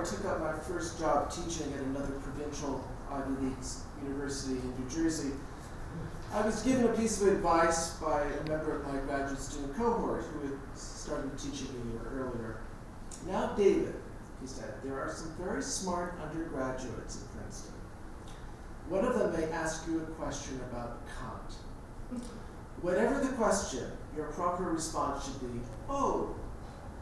I took up my first job teaching at another provincial Ivy League university in New Jersey, I was given a piece of advice by a member of my graduate student cohort who had started teaching a year earlier. Now, David, he said, there are some very smart undergraduates at Princeton. One of them may ask you a question about Kant. Whatever the question, your proper response should be, oh,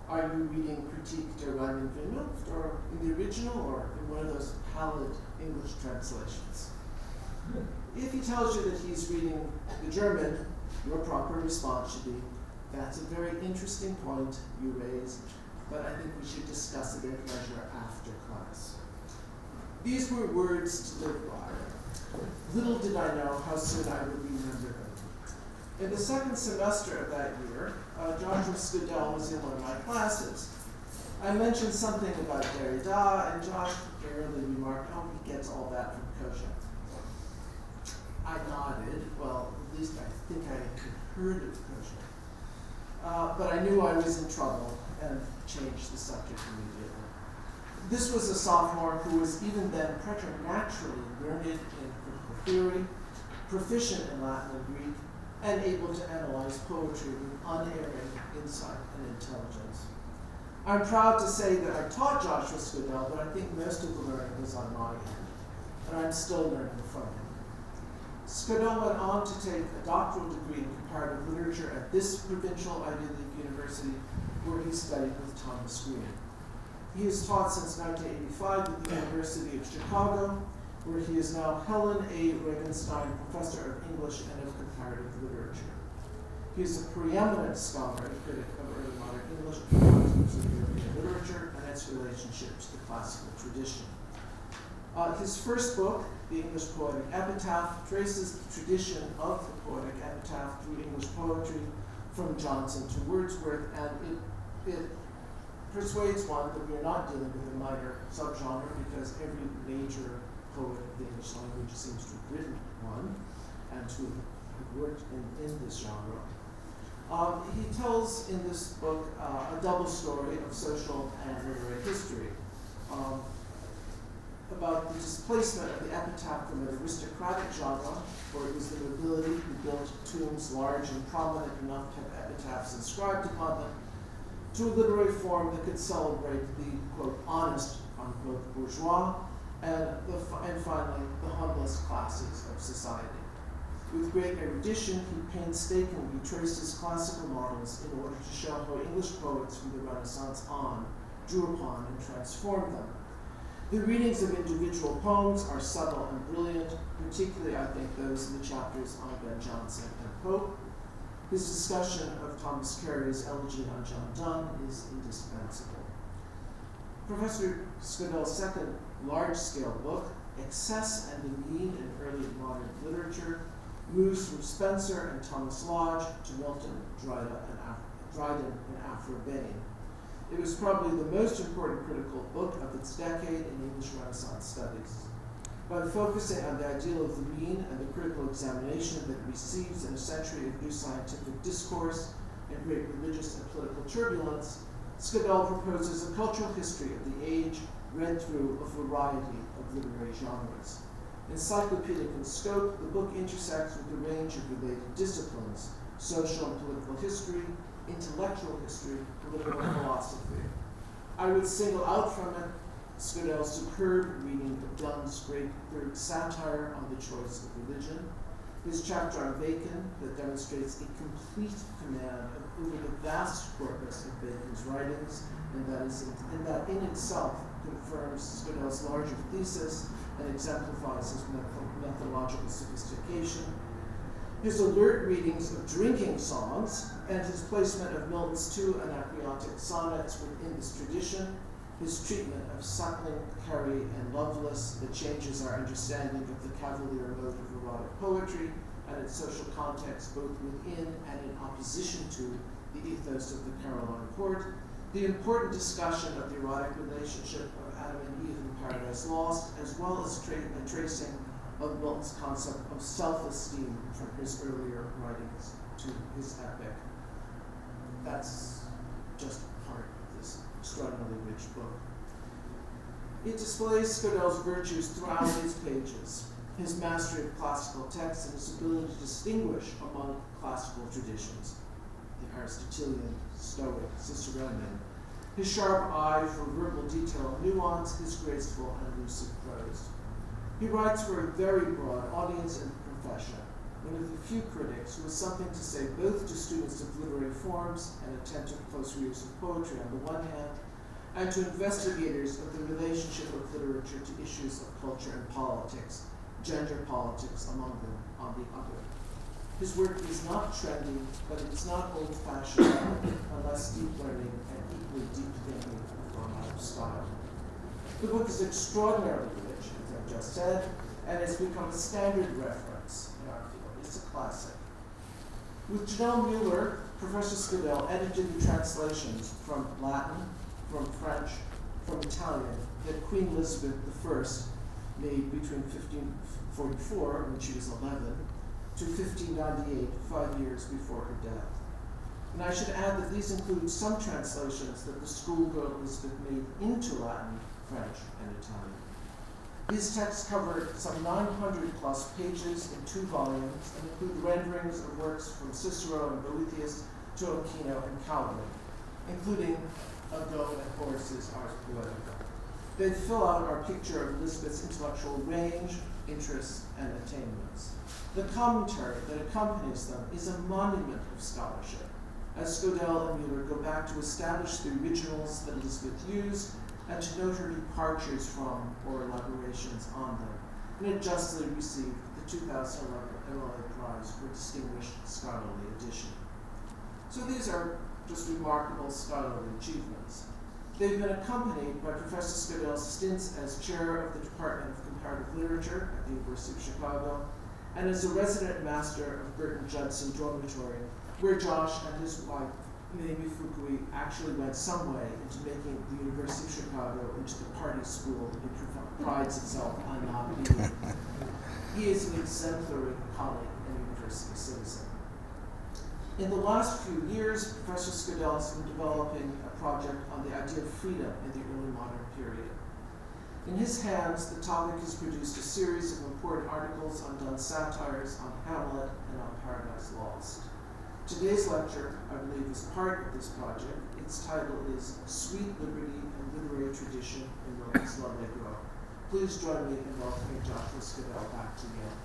are you reading Critique der reinen Vernunft, or in the original, or in one of those pallid English translations? If he tells you that he's reading the German, your proper response should be, that's a very interesting point you raise, but I think we should discuss it at leisure after class. These were words to live by. Little did I know how soon I would remember them. In the second semester of that year, Joshua Scodel was in one of my classes. I mentioned something about Derrida, and Josh barely remarked, oh, he gets all that from Cochet. I nodded, well, at least I think I had heard of Cochet. But I knew I was in trouble and changed the subject immediately. This was a sophomore who was even then preternaturally learned in critical theory, proficient in Latin and Greek, and able to analyze poetry with unerring insight and intelligence. I'm proud to say that I taught Joshua Scodel, but I think most of the learning was on my end, and I'm still learning from him. Scodel went on to take a doctoral degree in comparative literature at this provincial Ivy League university, where he studied with Thomas Green. He has taught since 1985 at the University of Chicago, where he is now Helen A. Regenstein Professor of English and of Comparative Literature. He is a preeminent scholar and critic of early modern English concepts of European literature and its relationship to the classical tradition. His first book, The English Poetic Epitaph, traces the tradition of the poetic epitaph through English poetry from Johnson to Wordsworth, and it persuades one that we are not dealing with a minor subgenre, because every major poet of the English language seems to have written one and to have worked in this genre. He tells in this book a double story of social and literary history about the displacement of the epitaph from an aristocratic genre, where it was the nobility who built tombs large and prominent enough to have epitaphs inscribed upon them, to a literary form that could celebrate the, quote, honest, unquote, bourgeois, and finally, the humblest classes of society. With great erudition, he painstakingly traces classical models in order to show how English poets from the Renaissance on drew upon and transformed them. The readings of individual poems are subtle and brilliant, particularly, I think, those in the chapters on Ben Jonson and Pope. His discussion of Thomas Carey's Elegy on John Donne is indispensable. Professor Scodel's second large-scale book, Excess and the Mean in Early Modern Literature, moves from Spenser and Thomas Lodge to Milton, Dryden, and Aphra Behn. It was probably the most important critical book of its decade in English Renaissance studies. By focusing on the ideal of the mean and the critical examination that it receives in a century of new scientific discourse and great religious and political turbulence, Scodel proposes a cultural history of the age read through a variety of literary genres. Encyclopedic in scope, the book intersects with a range of related disciplines: social and political history, intellectual history, political philosophy. I would single out from it Scodel's superb reading of Donne's great third satire on the choice of religion, his chapter on Bacon that demonstrates a complete command over the vast corpus of Bacon's writings, and that in itself confirms Scodel's larger thesis and exemplifies his methodological sophistication, his alert readings of drinking songs, and his placement of Milton's two anacreontic sonnets within this tradition, his treatment of Suckling, Carey, and Lovelace that changes our understanding of the cavalier mode of erotic poetry and its social context both within and in opposition to the ethos of the Caroline Court, the important discussion of the erotic relationship of Adam and Eve in Paradise Lost, as well as a tracing of Milton's concept of self-esteem from his earlier writings to his epic. That's just part of this extraordinarily rich book. It displays Scodel's virtues throughout its pages, his mastery of classical texts and his ability to distinguish among classical traditions, the Aristotelian, Stoic, Ciceronian, his sharp eye for verbal detail and nuance, his graceful and lucid prose. He writes for a very broad audience and profession, one of the few critics who has something to say both to students of literary forms and attentive close readers of poetry on the one hand, and to investigators of the relationship of literature to issues of culture and politics, gender politics among them on the other. His work is not trendy, but it's not old-fashioned, unless deep learning and equally deep thinking form out of style. The book is extraordinarily rich, as I've just said, and has become a standard reference in our field. It's a classic. With Janelle Mueller, Professor Scodel edited the translations from Latin, from French, from Italian that Queen Elizabeth I made between 1544, when she was 11, to 1598, 5 years before her death. And I should add that these include some translations that the schoolgirl Elizabeth made into Latin, French, and Italian. These texts cover some 900 plus pages in 2 volumes and include renderings of works from Cicero and Boethius to Aquino and Calvin, including a go at Horace's Ars Poetica. They fill out our picture of Elizabeth's intellectual range, interests, and attainments. The commentary that accompanies them is a monument of scholarship, as Scodel and Mueller go back to establish the originals that Elizabeth used and to note her departures from or elaborations on them. And it justly received the 2011 MLA Prize for Distinguished Scholarly Edition. So these are just remarkable scholarly achievements. They've been accompanied by Professor Scodel's stints as chair of the Department of Comparative Literature at the University of Chicago and as a resident master of Burton Judson Dormitory, where Josh and his wife, Naomi Fukui, actually went some way into making the University of Chicago into the party school it prides itself on not being. He is an exemplary colleague and university citizen. In the last few years, Professor Scodel has been developing a project on the idea of freedom in the early modern period. In his hands, the topic has produced a series of important articles on Donne's satires, on Hamlet, and on Paradise Lost. Today's lecture, I believe, is part of this project. Its title is Sweet Liberty and Literary Tradition in Milton's L'Allegro. Please join me in welcoming Joshua Scodel back to Yale.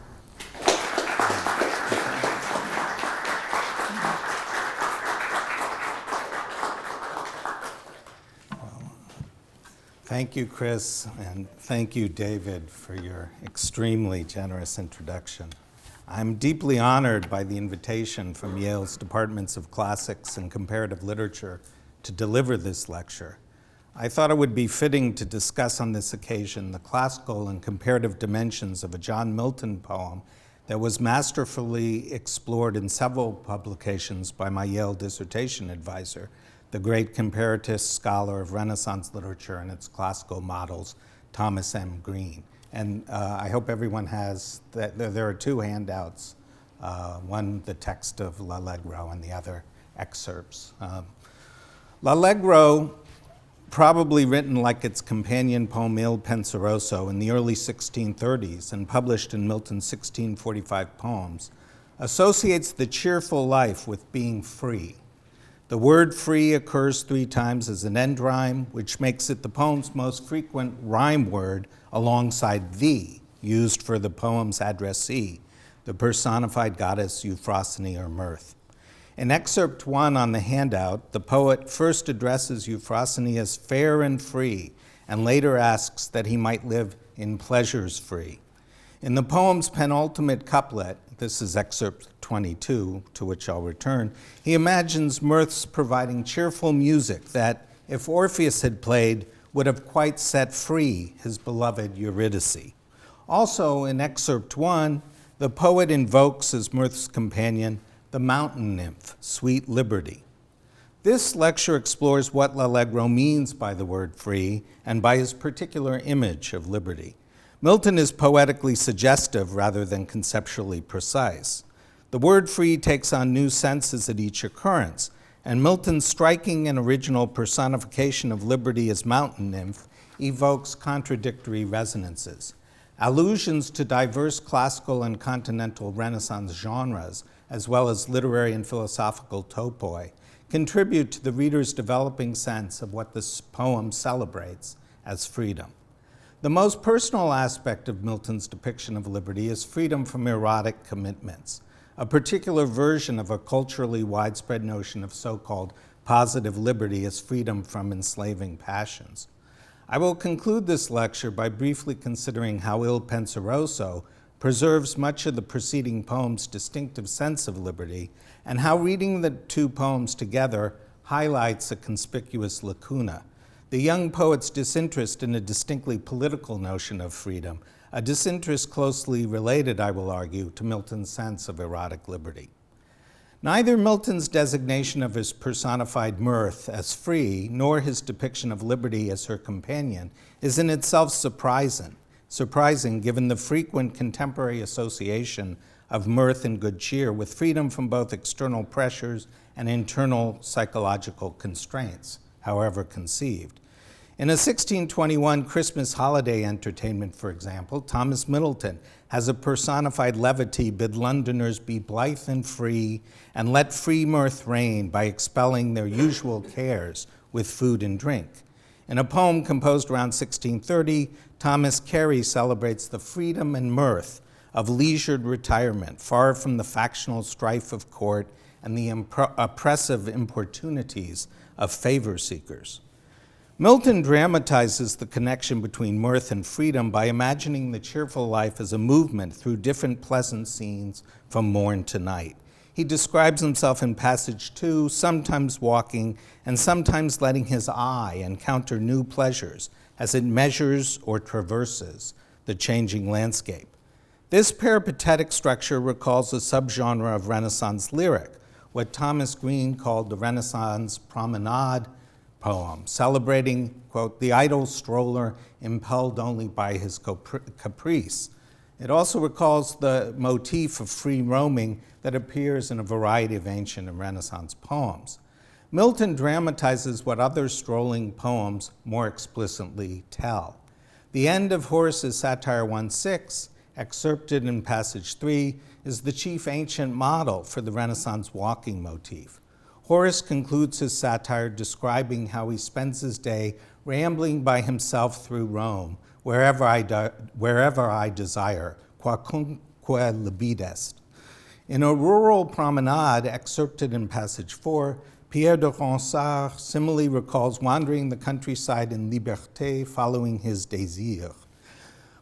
Thank you, Chris, and thank you, David, for your extremely generous introduction. I'm deeply honored by the invitation from Yale's Departments of Classics and Comparative Literature to deliver this lecture. I thought it would be fitting to discuss on this occasion the classical and comparative dimensions of a John Milton poem that was masterfully explored in several publications by my Yale dissertation advisor, the great comparatist scholar of Renaissance literature and its classical models, Thomas M. Green. And I hope everyone has, there are 2 handouts, one the text of L'Allegro and the other excerpts. L'Allegro, probably written like its companion poem Il Penseroso in the early 1630s and published in Milton's 1645 poems, associates the cheerful life with being free. The word free occurs 3 times as an end rhyme, which makes it the poem's most frequent rhyme word alongside the, used for the poem's addressee, the personified goddess Euphrosyne or Mirth. In excerpt 1 on the handout, the poet first addresses Euphrosyne as fair and free, and later asks that he might live in pleasures free. In the poem's penultimate couplet, this is excerpt 22, to which I'll return, he imagines Mirth's providing cheerful music that, if Orpheus had played, would have quite set free his beloved Eurydice. Also, in excerpt 1, the poet invokes as Mirth's companion the mountain nymph, Sweet Liberty. This lecture explores what L'Allegro means by the word free and by his particular image of liberty. Milton is poetically suggestive rather than conceptually precise. The word free takes on new senses at each occurrence, and Milton's striking and original personification of liberty as mountain nymph evokes contradictory resonances. Allusions to diverse classical and continental Renaissance genres, as well as literary and philosophical topoi, contribute to the reader's developing sense of what this poem celebrates as freedom. The most personal aspect of Milton's depiction of liberty is freedom from erotic commitments, a particular version of a culturally widespread notion of so-called positive liberty as freedom from enslaving passions. I will conclude this lecture by briefly considering how Il Penseroso preserves much of the preceding poem's distinctive sense of liberty, and how reading the two poems together highlights a conspicuous lacuna: the young poet's disinterest in a distinctly political notion of freedom, a disinterest closely related, I will argue, to Milton's sense of erotic liberty. Neither Milton's designation of his personified mirth as free, nor his depiction of liberty as her companion, is in itself surprising given the frequent contemporary association of mirth and good cheer with freedom from both external pressures and internal psychological constraints, however conceived. In a 1621 Christmas holiday entertainment, for example, Thomas Middleton has a personified levity bid Londoners be blithe and free, and let free mirth reign by expelling their usual cares with food and drink. In a poem composed around 1630, Thomas Carey celebrates the freedom and mirth of leisured retirement, far from the factional strife of court and the oppressive importunities of favor seekers. Milton dramatizes the connection between mirth and freedom by imagining the cheerful life as a movement through different pleasant scenes from morn to night. He describes himself in passage 2, sometimes walking and sometimes letting his eye encounter new pleasures as it measures or traverses the changing landscape. This peripatetic structure recalls a subgenre of Renaissance lyric, what Thomas Green called the Renaissance promenade poem, celebrating, quote, the idle stroller impelled only by his caprice. It also recalls the motif of free roaming that appears in a variety of ancient and Renaissance poems. Milton dramatizes what other strolling poems more explicitly tell. The end of Horace's Satire 1:6, excerpted in passage 3, is the chief ancient model for the Renaissance walking motif. Horace concludes his satire describing how he spends his day rambling by himself through Rome, wherever I desire, quacunque libid est. In a rural promenade excerpted in passage 4, Pierre de Ronsard similarly recalls wandering the countryside in liberté following his désir.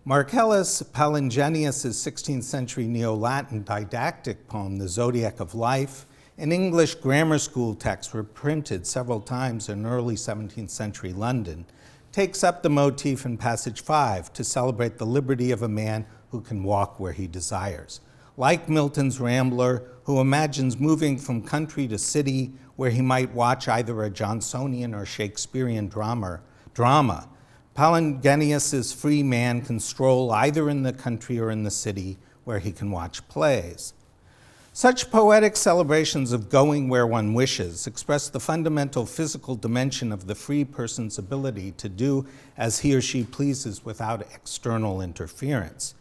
Marcellus Palingenius' 16th century Neo-Latin didactic poem, The Zodiac of Life, an English grammar school text reprinted several times in early 17th century London, takes up the motif in passage 5 to celebrate the liberty of a man who can walk where he desires. Like Milton's Rambler, who imagines moving from country to city where he might watch either a Johnsonian or Shakespearean drama, Palingenius' free man can stroll either in the country or in the city where he can watch plays. Such poetic celebrations of going where one wishes express the fundamental physical dimension of the free person's ability to do as he or she pleases without external interference.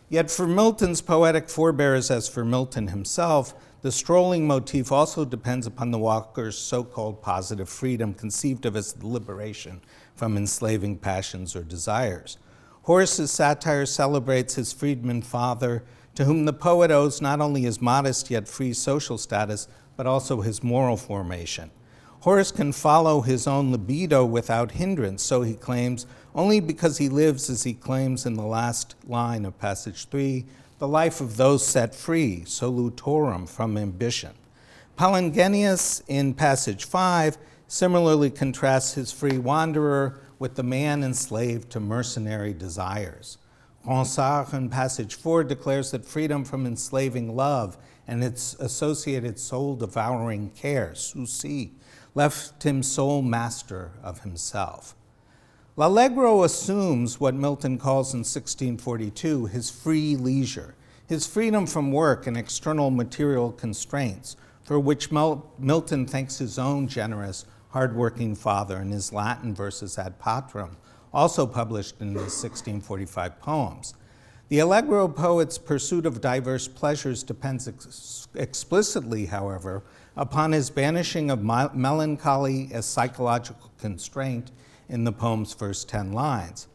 Yet for Milton's poetic forebears, as for Milton himself, the strolling motif also depends upon the walker's so-called positive freedom, conceived of as the liberation from enslaving passions or desires. Horace's satire celebrates his freedman father, to whom the poet owes not only his modest yet free social status, but also his moral formation. Horace can follow his own libido without hindrance, so he claims, only because he lives, as he claims in the last line of passage 3, the life of those set free, solutorum, from ambition. Palingenius, in passage 5, similarly contrasts his free wanderer with the man enslaved to mercenary desires. Ronsard, in passage 4, declares that freedom from enslaving love and its associated soul-devouring care, souci, left him sole master of himself. L'Allegro assumes what Milton calls in 1642 his free leisure, his freedom from work and external material constraints, for which Milton thanks his own generous, hard-working father in his Latin verses ad patrem, also published in his 1645 poems. The Allegro poet's pursuit of diverse pleasures depends explicitly, however, upon his banishing of melancholy as psychological constraint in the poem's first 10 lines.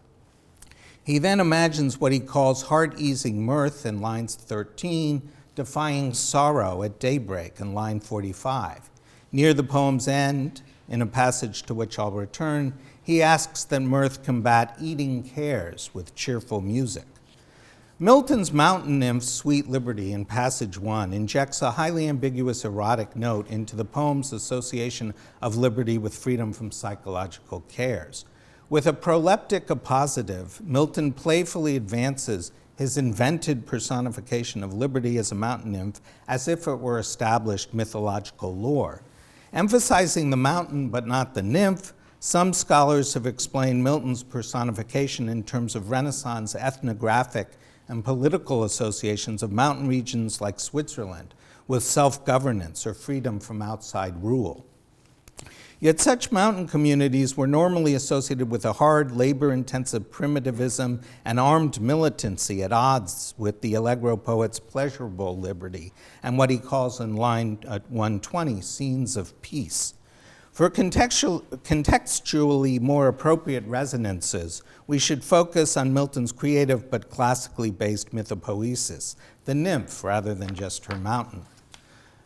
He then imagines what he calls heart-easing mirth in lines 13, defying sorrow at daybreak in line 45. Near the poem's end, in a passage to which I'll return, he asks that mirth combat eating cares with cheerful music. Milton's mountain nymph, Sweet Liberty, in passage 1, injects a highly ambiguous erotic note into the poem's association of liberty with freedom from psychological cares. With a proleptic appositive, Milton playfully advances his invented personification of liberty as a mountain nymph as if it were established mythological lore. Emphasizing the mountain but not the nymph, some scholars have explained Milton's personification in terms of Renaissance ethnographic and political associations of mountain regions like Switzerland with self-governance or freedom from outside rule. Yet such mountain communities were normally associated with a hard, labor-intensive primitivism and armed militancy at odds with the Allegro poet's pleasurable liberty and what he calls in line 120, scenes of peace. For contextually more appropriate resonances, we should focus on Milton's creative but classically based mythopoesis, the nymph rather than just her mountain.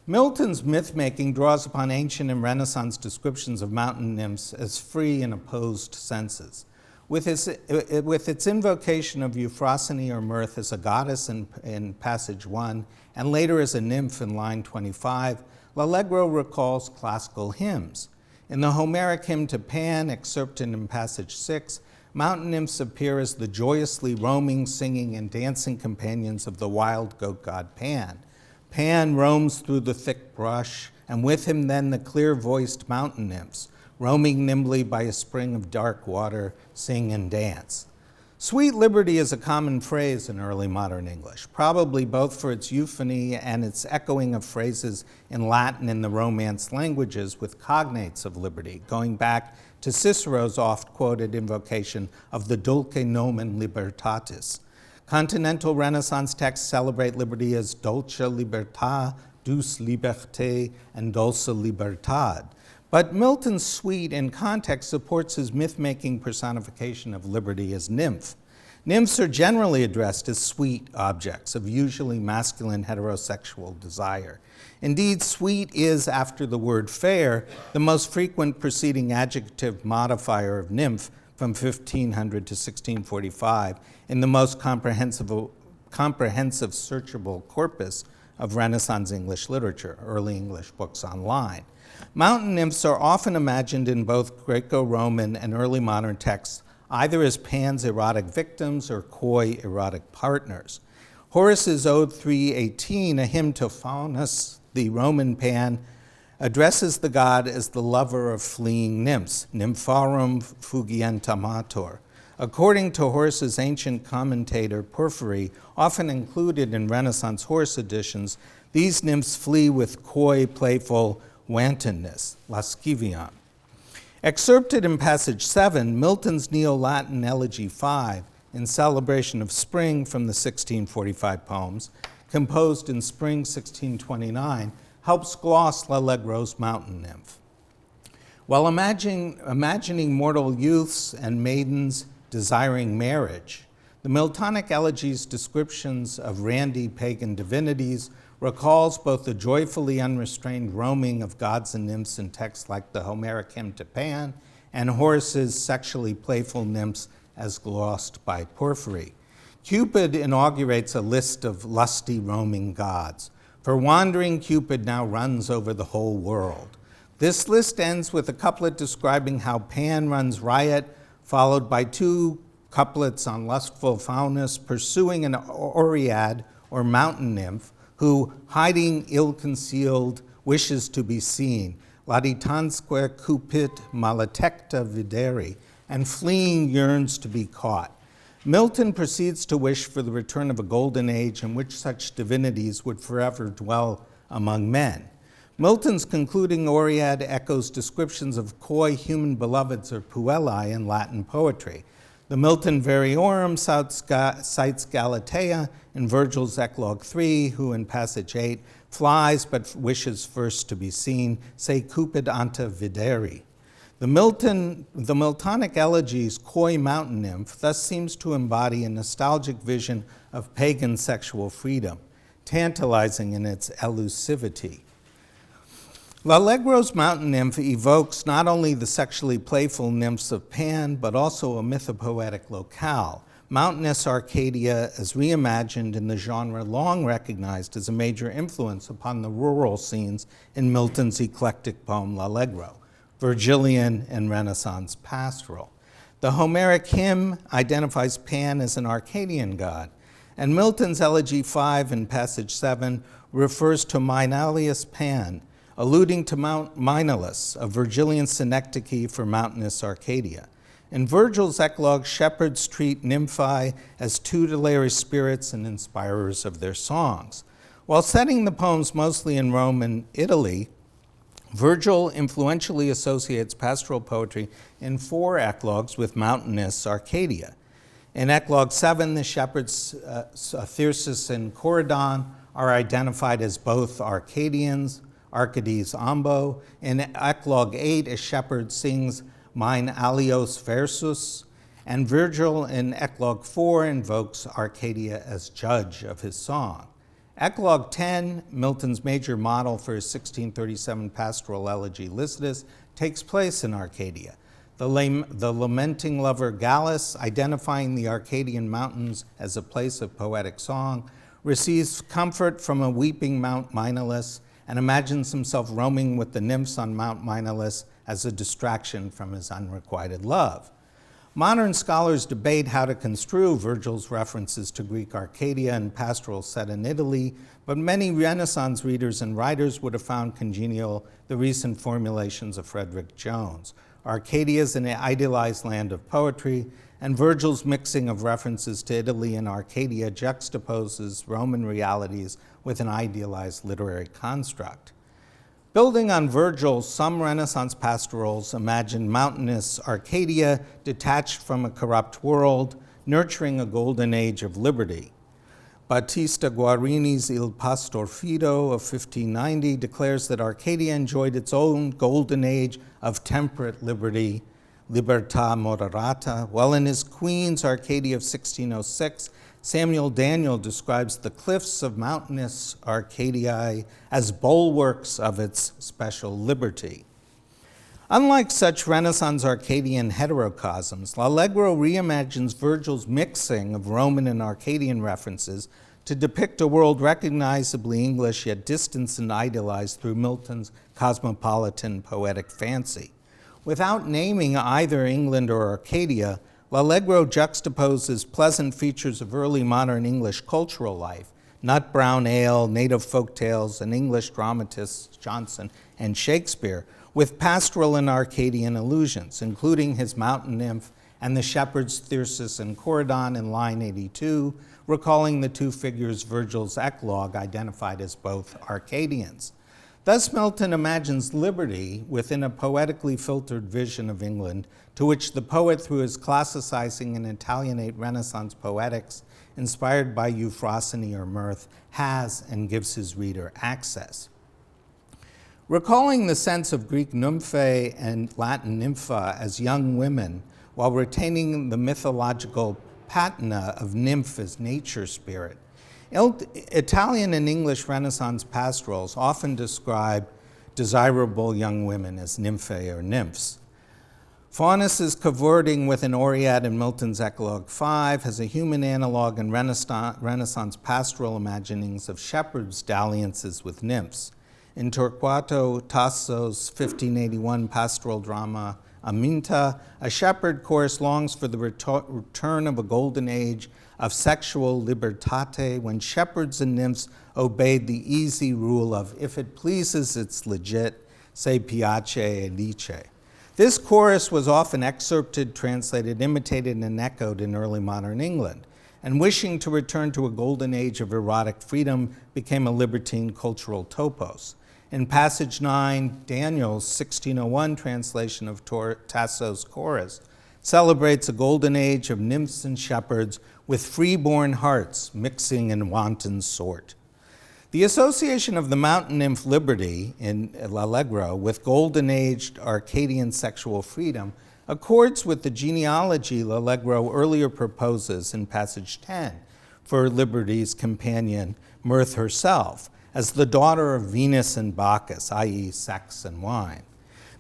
Milton's myth-making draws upon ancient and Renaissance descriptions of mountain nymphs as free in opposed senses. With its invocation of Euphrosyne or mirth as a goddess in passage 1 and later as a nymph in line 25, L'Allegro recalls classical hymns. In the Homeric hymn to Pan, excerpted in passage 6, mountain nymphs appear as the joyously roaming, singing, and dancing companions of the wild goat god Pan. Pan roams through the thick brush, and with him then the clear-voiced mountain nymphs, roaming nimbly by a spring of dark water, sing and dance. Sweet Liberty is a common phrase in early modern English, probably both for its euphony and its echoing of phrases in Latin and the Romance languages with cognates of liberty, going back to Cicero's oft-quoted invocation of the dulce nomen libertatis. Continental Renaissance texts celebrate liberty as dulce libertà, douce liberté, and dulce libertad. But Milton's suite in context supports his myth-making personification of liberty as nymph. Nymphs are generally addressed as sweet objects of usually masculine heterosexual desire. Indeed, sweet is, after the word fair, the most frequent preceding adjective modifier of nymph from 1500 to 1645 in the most comprehensive searchable corpus of Renaissance English literature, early English books online. Mountain nymphs are often imagined in both Greco-Roman and early modern texts either as Pan's erotic victims or coy erotic partners. Horace's Ode 3:18, a hymn to Faunus, the Roman Pan, addresses the god as the lover of fleeing nymphs, nympharum fugientamator. According to Horace's ancient commentator Porphyry, often included in Renaissance Horace editions, these nymphs flee with coy, playful wantonness, lascivion. Excerpted in passage 7, Milton's Neo-Latin Elegy 5, in celebration of spring from the 1645 poems, composed in spring 1629, helps gloss L'Allegro's mountain nymph. While imagining mortal youths and maidens desiring marriage, the Miltonic elegy's descriptions of randy pagan divinities recalls both the joyfully unrestrained roaming of gods and nymphs in texts like the Homeric hymn to Pan and Horace's sexually playful nymphs as glossed by Porphyry. Cupid inaugurates a list of lusty roaming gods. For wandering Cupid now runs over the whole world. This list ends with a couplet describing how Pan runs riot, followed by two couplets on lustful Faunus pursuing an Oread or mountain nymph who, hiding ill-concealed, wishes to be seen, laditansque cupit maletecta videri, and fleeing yearns to be caught. Milton proceeds to wish for the return of a golden age in which such divinities would forever dwell among men. Milton's concluding Oread echoes descriptions of coy human beloveds or puellae in Latin poetry. The Milton Variorum cites Galatea in Virgil's Eclogue 3, who in passage 8 flies but wishes first to be seen, se cupid ante videri. The Miltonic elegy's coy mountain nymph thus seems to embody a nostalgic vision of pagan sexual freedom, tantalizing in its elusivity. L'Allegro's mountain nymph evokes not only the sexually playful nymphs of Pan, but also a mythopoetic locale, mountainous Arcadia as reimagined in the genre long recognized as a major influence upon the rural scenes in Milton's eclectic poem L'Allegro, Virgilian and Renaissance pastoral. The Homeric hymn identifies Pan as an Arcadian god, and Milton's Elegy 5 in passage 7 refers to Mainalius Pan, alluding to Mount Mainalus, a Virgilian synecdoche for mountainous Arcadia. In Virgil's Eclogue, shepherds treat nymphae as tutelary spirits and inspirers of their songs. While setting the poems mostly in Rome and Italy, Virgil influentially associates pastoral poetry in 4 eclogues with mountainous Arcadia. In Eclogue 7, the shepherds Thyrsis and Corydon are identified as both Arcadians, Arcades ambo. In Eclogue 8, a shepherd sings Mine alios versus, and Virgil in Eclogue 4 invokes Arcadia as judge of his song. Eclogue 10, Milton's major model for his 1637 pastoral elegy Lycidas, takes place in Arcadia. The lamenting lover Gallus, identifying the Arcadian mountains as a place of poetic song, receives comfort from a weeping Mount Mainalus and imagines himself roaming with the nymphs on Mount Mainalus as a distraction from his unrequited love. Modern scholars debate how to construe Virgil's references to Greek Arcadia and pastoral set in Italy, but many Renaissance readers and writers would have found congenial the recent formulations of Frederick Jones. Arcadia is an idealized land of poetry, and Virgil's mixing of references to Italy and Arcadia juxtaposes Roman realities with an idealized literary construct. Building on Virgil, some Renaissance pastorals imagined mountainous Arcadia detached from a corrupt world, nurturing a golden age of liberty. Battista Guarini's Il Pastor Fido of 1590 declares that Arcadia enjoyed its own golden age of temperate liberty, libertà moderata, while in his Queen's Arcadia of 1606, Samuel Daniel describes the cliffs of mountainous Arcadiae as bulwarks of its special liberty. Unlike such Renaissance Arcadian heterocosms, L'Allegro reimagines Virgil's mixing of Roman and Arcadian references to depict a world recognizably English yet distanced and idealized through Milton's cosmopolitan poetic fancy. Without naming either England or Arcadia, L'Allegro juxtaposes pleasant features of early modern English cultural life, nut brown ale, native folk tales, and English dramatists Johnson and Shakespeare, with pastoral and Arcadian allusions, including his mountain nymph and the shepherds Thyrsis and Corydon in line 82, recalling the two figures Virgil's Eclogue identified as both Arcadians. Thus, Milton imagines liberty within a poetically filtered vision of England, to which the poet, through his classicizing and Italianate Renaissance poetics, inspired by euphrosyne or mirth, has and gives his reader access. Recalling the sense of Greek nymphae and Latin nympha as young women, while retaining the mythological patina of nymph as nature spirit, Italian and English Renaissance pastorals often describe desirable young women as nymphae or nymphs. Faunus's cavorting with an Oread in Milton's Eclogue 5 has a human analog in Renaissance pastoral imaginings of shepherds' dalliances with nymphs. In Torquato Tasso's 1581 pastoral drama Aminta, a shepherd chorus longs for the return of a golden age of sexual libertate when shepherds and nymphs obeyed the easy rule of if it pleases, it's legit, se piace elice. This chorus was often excerpted, translated, imitated, and echoed in early modern England, and wishing to return to a golden age of erotic freedom became a libertine cultural topos. In passage 9, Daniel's 1601 translation of Tasso's chorus celebrates a golden age of nymphs and shepherds with free-born hearts mixing in wanton sort. The association of the mountain nymph Liberty in L'Allegro with golden-aged Arcadian sexual freedom accords with the genealogy L'Allegro earlier proposes in passage 10 for Liberty's companion, Mirth herself, as the daughter of Venus and Bacchus, i.e. sex and wine.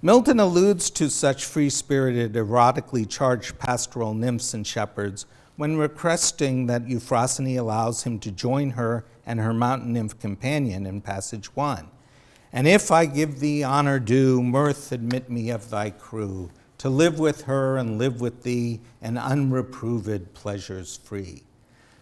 Milton alludes to such free-spirited, erotically charged pastoral nymphs and shepherds when requesting that Euphrosyne allows him to join her and her mountain nymph companion in passage 1. And if I give thee honor due, Mirth, admit me of thy crew, to live with her and live with thee, and unreproved pleasures free.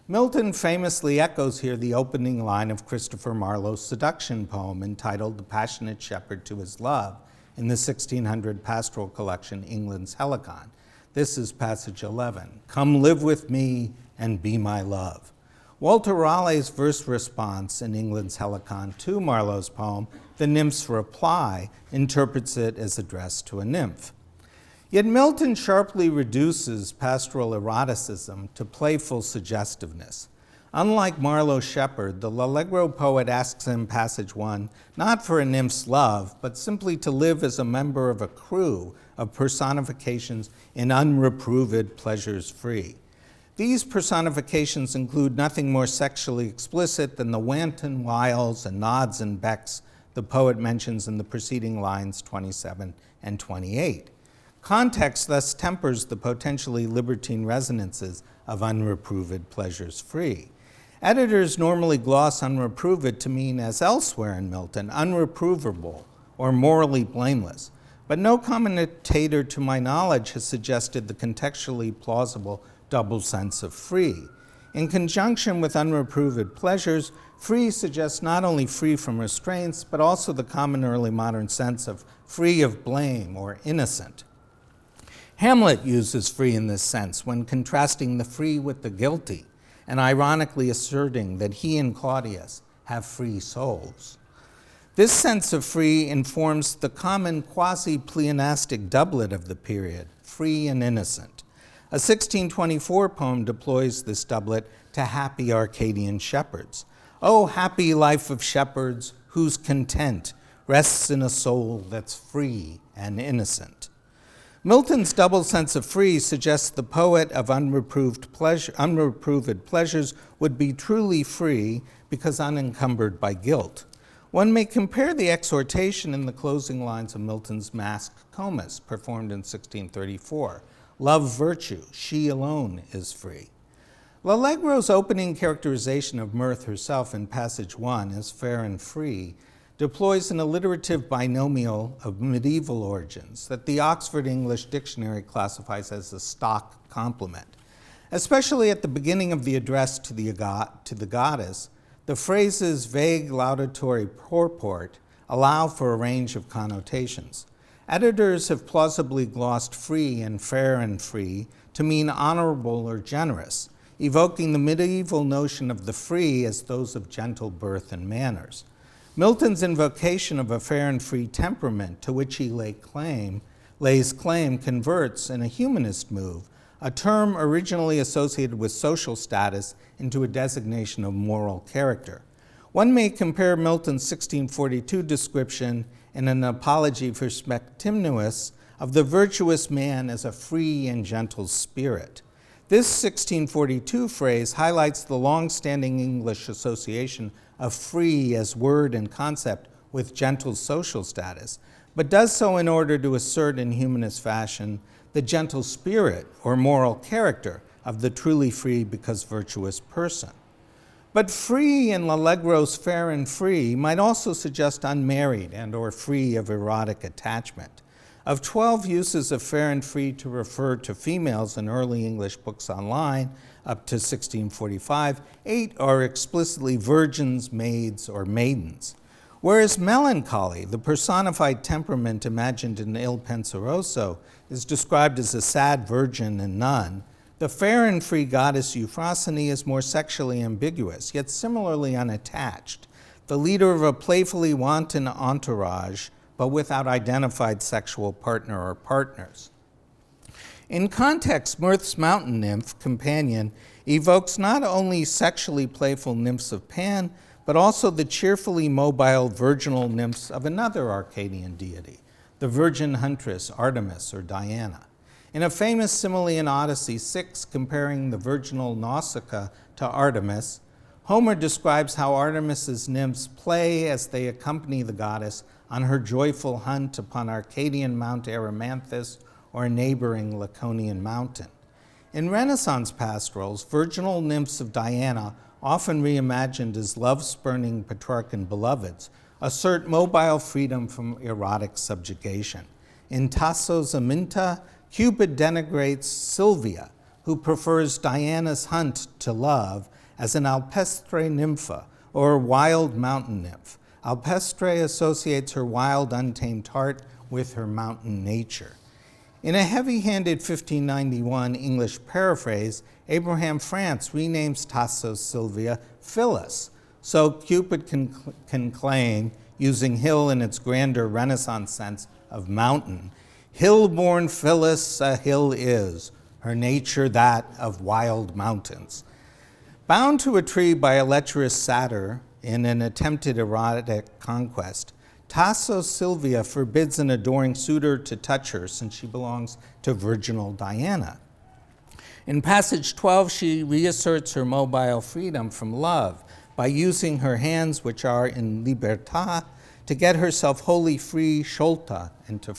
Milton famously echoes here the opening line of Christopher Marlowe's seduction poem entitled The Passionate Shepherd to His Love in the 1600 pastoral collection England's Helicon. This is passage 11. Come live with me and be my love. Walter Raleigh's verse response in England's Helicon to Marlowe's poem, The Nymph's Reply, interprets it as addressed to a nymph. Yet Milton sharply reduces pastoral eroticism to playful suggestiveness. Unlike Marlowe's shepherd, the L'Allegro poet asks in passage 1 not for a nymph's love, but simply to live as a member of a crew of personifications in unreproved pleasures free. These personifications include nothing more sexually explicit than the wanton wiles and nods and becks the poet mentions in the preceding lines 27 and 28. Context thus tempers the potentially libertine resonances of unreproved pleasures free. Editors normally gloss unreproved to mean, as elsewhere in Milton, unreprovable or morally blameless, but no commentator to my knowledge has suggested the contextually plausible double sense of free. In conjunction with unreproved pleasures, free suggests not only free from restraints, but also the common early modern sense of free of blame or innocent. Hamlet uses free in this sense when contrasting the free with the guilty, and ironically asserting that he and Claudius have free souls. This sense of free informs the common quasi-pleonastic doublet of the period, free and innocent. A 1624 poem deploys this doublet to happy Arcadian shepherds. Oh, happy life of shepherds, whose content rests in a soul that's free and innocent. Milton's double sense of free suggests the poet of unreproved pleasures would be truly free because unencumbered by guilt. One may compare the exhortation in the closing lines of Milton's Masked Comus, performed in 1634. Love virtue, she alone is free. L'Allegro's opening characterization of Mirth herself in passage 1 as fair and free deploys an alliterative binomial of medieval origins that the Oxford English Dictionary classifies as a stock complement. Especially at the beginning of the address to the goddess, the phrase's vague laudatory purport allow for a range of connotations. Editors have plausibly glossed free and fair and free to mean honorable or generous, evoking the medieval notion of the free as those of gentle birth and manners. Milton's invocation of a fair and free temperament to which he lays claim converts, in a humanist move, a term originally associated with social status into a designation of moral character. One may compare Milton's 1642 description in an apology for Smectymnuus of the virtuous man as a free and gentle spirit. This 1642 phrase highlights the long-standing English association of free as word and concept with gentle social status, but does so in order to assert in humanist fashion the gentle spirit or moral character of the truly free because virtuous person. But free in L'Allegro's fair and free might also suggest unmarried and or free of erotic attachment. Of 12 uses of fair and free to refer to females in early English books online, up to 1645, 8 are explicitly virgins, maids, or maidens. Whereas melancholy, the personified temperament imagined in Il Penseroso, is described as a sad virgin and nun, the fair and free goddess Euphrosyne is more sexually ambiguous, yet similarly unattached, the leader of a playfully wanton entourage, but without identified sexual partner or partners. In context, Mirth's mountain nymph, companion, evokes not only sexually playful nymphs of Pan, but also the cheerfully mobile virginal nymphs of another Arcadian deity, the virgin huntress Artemis or Diana. In a famous simile in Odyssey 6 comparing the virginal Nausicaa to Artemis, Homer describes how Artemis's nymphs play as they accompany the goddess on her joyful hunt upon Arcadian Mount Erymanthus or a neighboring Laconian mountain. In Renaissance pastorals, virginal nymphs of Diana, often reimagined as love-spurning Petrarchan beloveds, assert mobile freedom from erotic subjugation. In Tasso's Aminta, Cupid denigrates Sylvia, who prefers Diana's hunt to love, as an alpestre nympha, or wild mountain nymph. Alpestre associates her wild, untamed heart with her mountain nature. In a heavy-handed 1591 English paraphrase, Abraham France renames Tasso's Sylvia Phyllis, so Cupid can claim, using hill in its grander Renaissance sense of mountain, hill-born Phyllis a hill is, her nature that of wild mountains. Bound to a tree by a lecherous satyr in an attempted erotic conquest, Tasso's Sylvia forbids an adoring suitor to touch her since she belongs to virginal Diana. In passage 12, she reasserts her mobile freedom from love by using her hands, which are in libertà, to get herself wholly free, sciolta, and to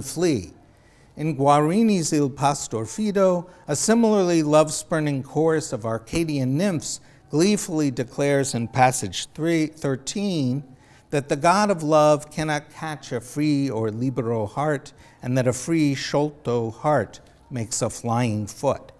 flee. In Guarini's Il Pastor Fido, a similarly love-spurning chorus of Arcadian nymphs gleefully declares in passage 13 that the god of love cannot catch a free or libero heart, and that a free, sciolto heart makes a flying foot.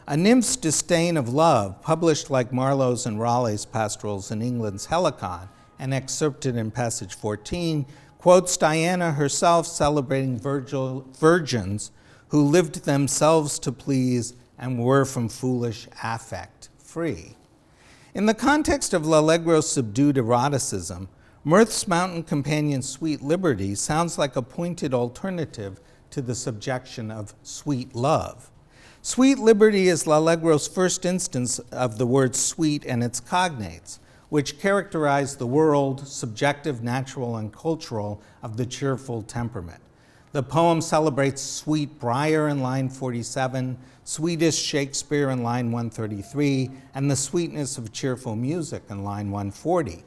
A nymph's disdain of love, published like Marlowe's and Raleigh's pastorals in England's Helicon, and excerpted in passage 14, quotes Diana herself celebrating virgins who lived themselves to please and were from foolish affect free. In the context of L'Allegro's subdued eroticism, Mirth's mountain companion Sweet Liberty sounds like a pointed alternative to the subjection of sweet love. Sweet Liberty is L'Allegro's first instance of the word sweet and its cognates, which characterize the world, subjective, natural, and cultural, of the cheerful temperament. The poem celebrates sweet briar in line 47, sweetest Shakespeare in line 133, and the sweetness of cheerful music in line 140.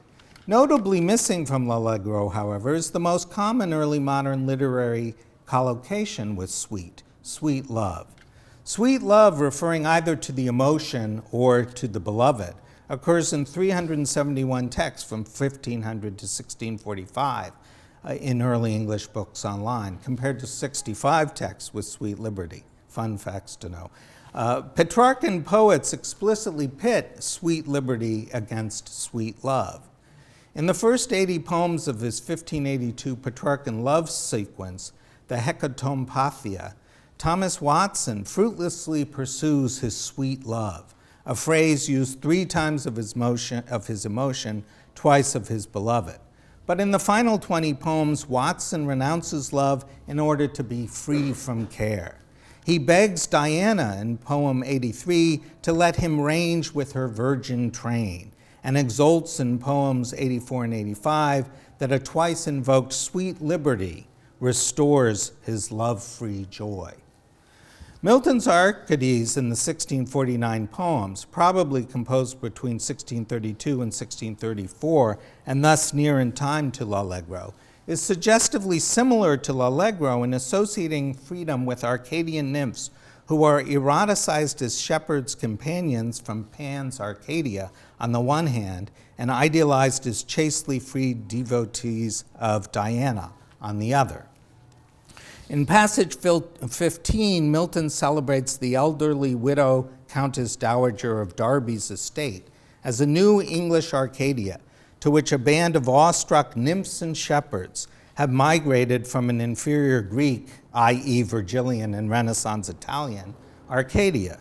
Notably missing from L'Allegro, however, is the most common early modern literary collocation with sweet love. Sweet love, referring either to the emotion or to the beloved, occurs in 371 texts from 1500 to 1645 in early English books online, compared to 65 texts with Sweet Liberty. Fun facts to know. Petrarchan poets explicitly pit Sweet Liberty against sweet love. In the first 80 poems of his 1582 Petrarchan love sequence, the Hecatompathia, Thomas Watson fruitlessly pursues his sweet love, a phrase used 3 times of his emotion, twice of his beloved. But in the final 20 poems, Watson renounces love in order to be free from care. He begs Diana in poem 83 to let him range with her virgin train, and exults in poems 84 and 85 that a twice invoked sweet liberty restores his love-free joy. Milton's Arcadies in the 1649 poems, probably composed between 1632 and 1634, and thus near in time to L'Allegro, is suggestively similar to L'Allegro in associating freedom with Arcadian nymphs who are eroticized as shepherds' companions from Pan's Arcadia on the one hand, and idealized as chastely freed devotees of Diana on the other. In passage 15, Milton celebrates the elderly widow Countess Dowager of Derby's estate as a new English Arcadia, to which a band of awestruck nymphs and shepherds have migrated from an inferior Greek, i.e. Virgilian and Renaissance Italian, Arcadia.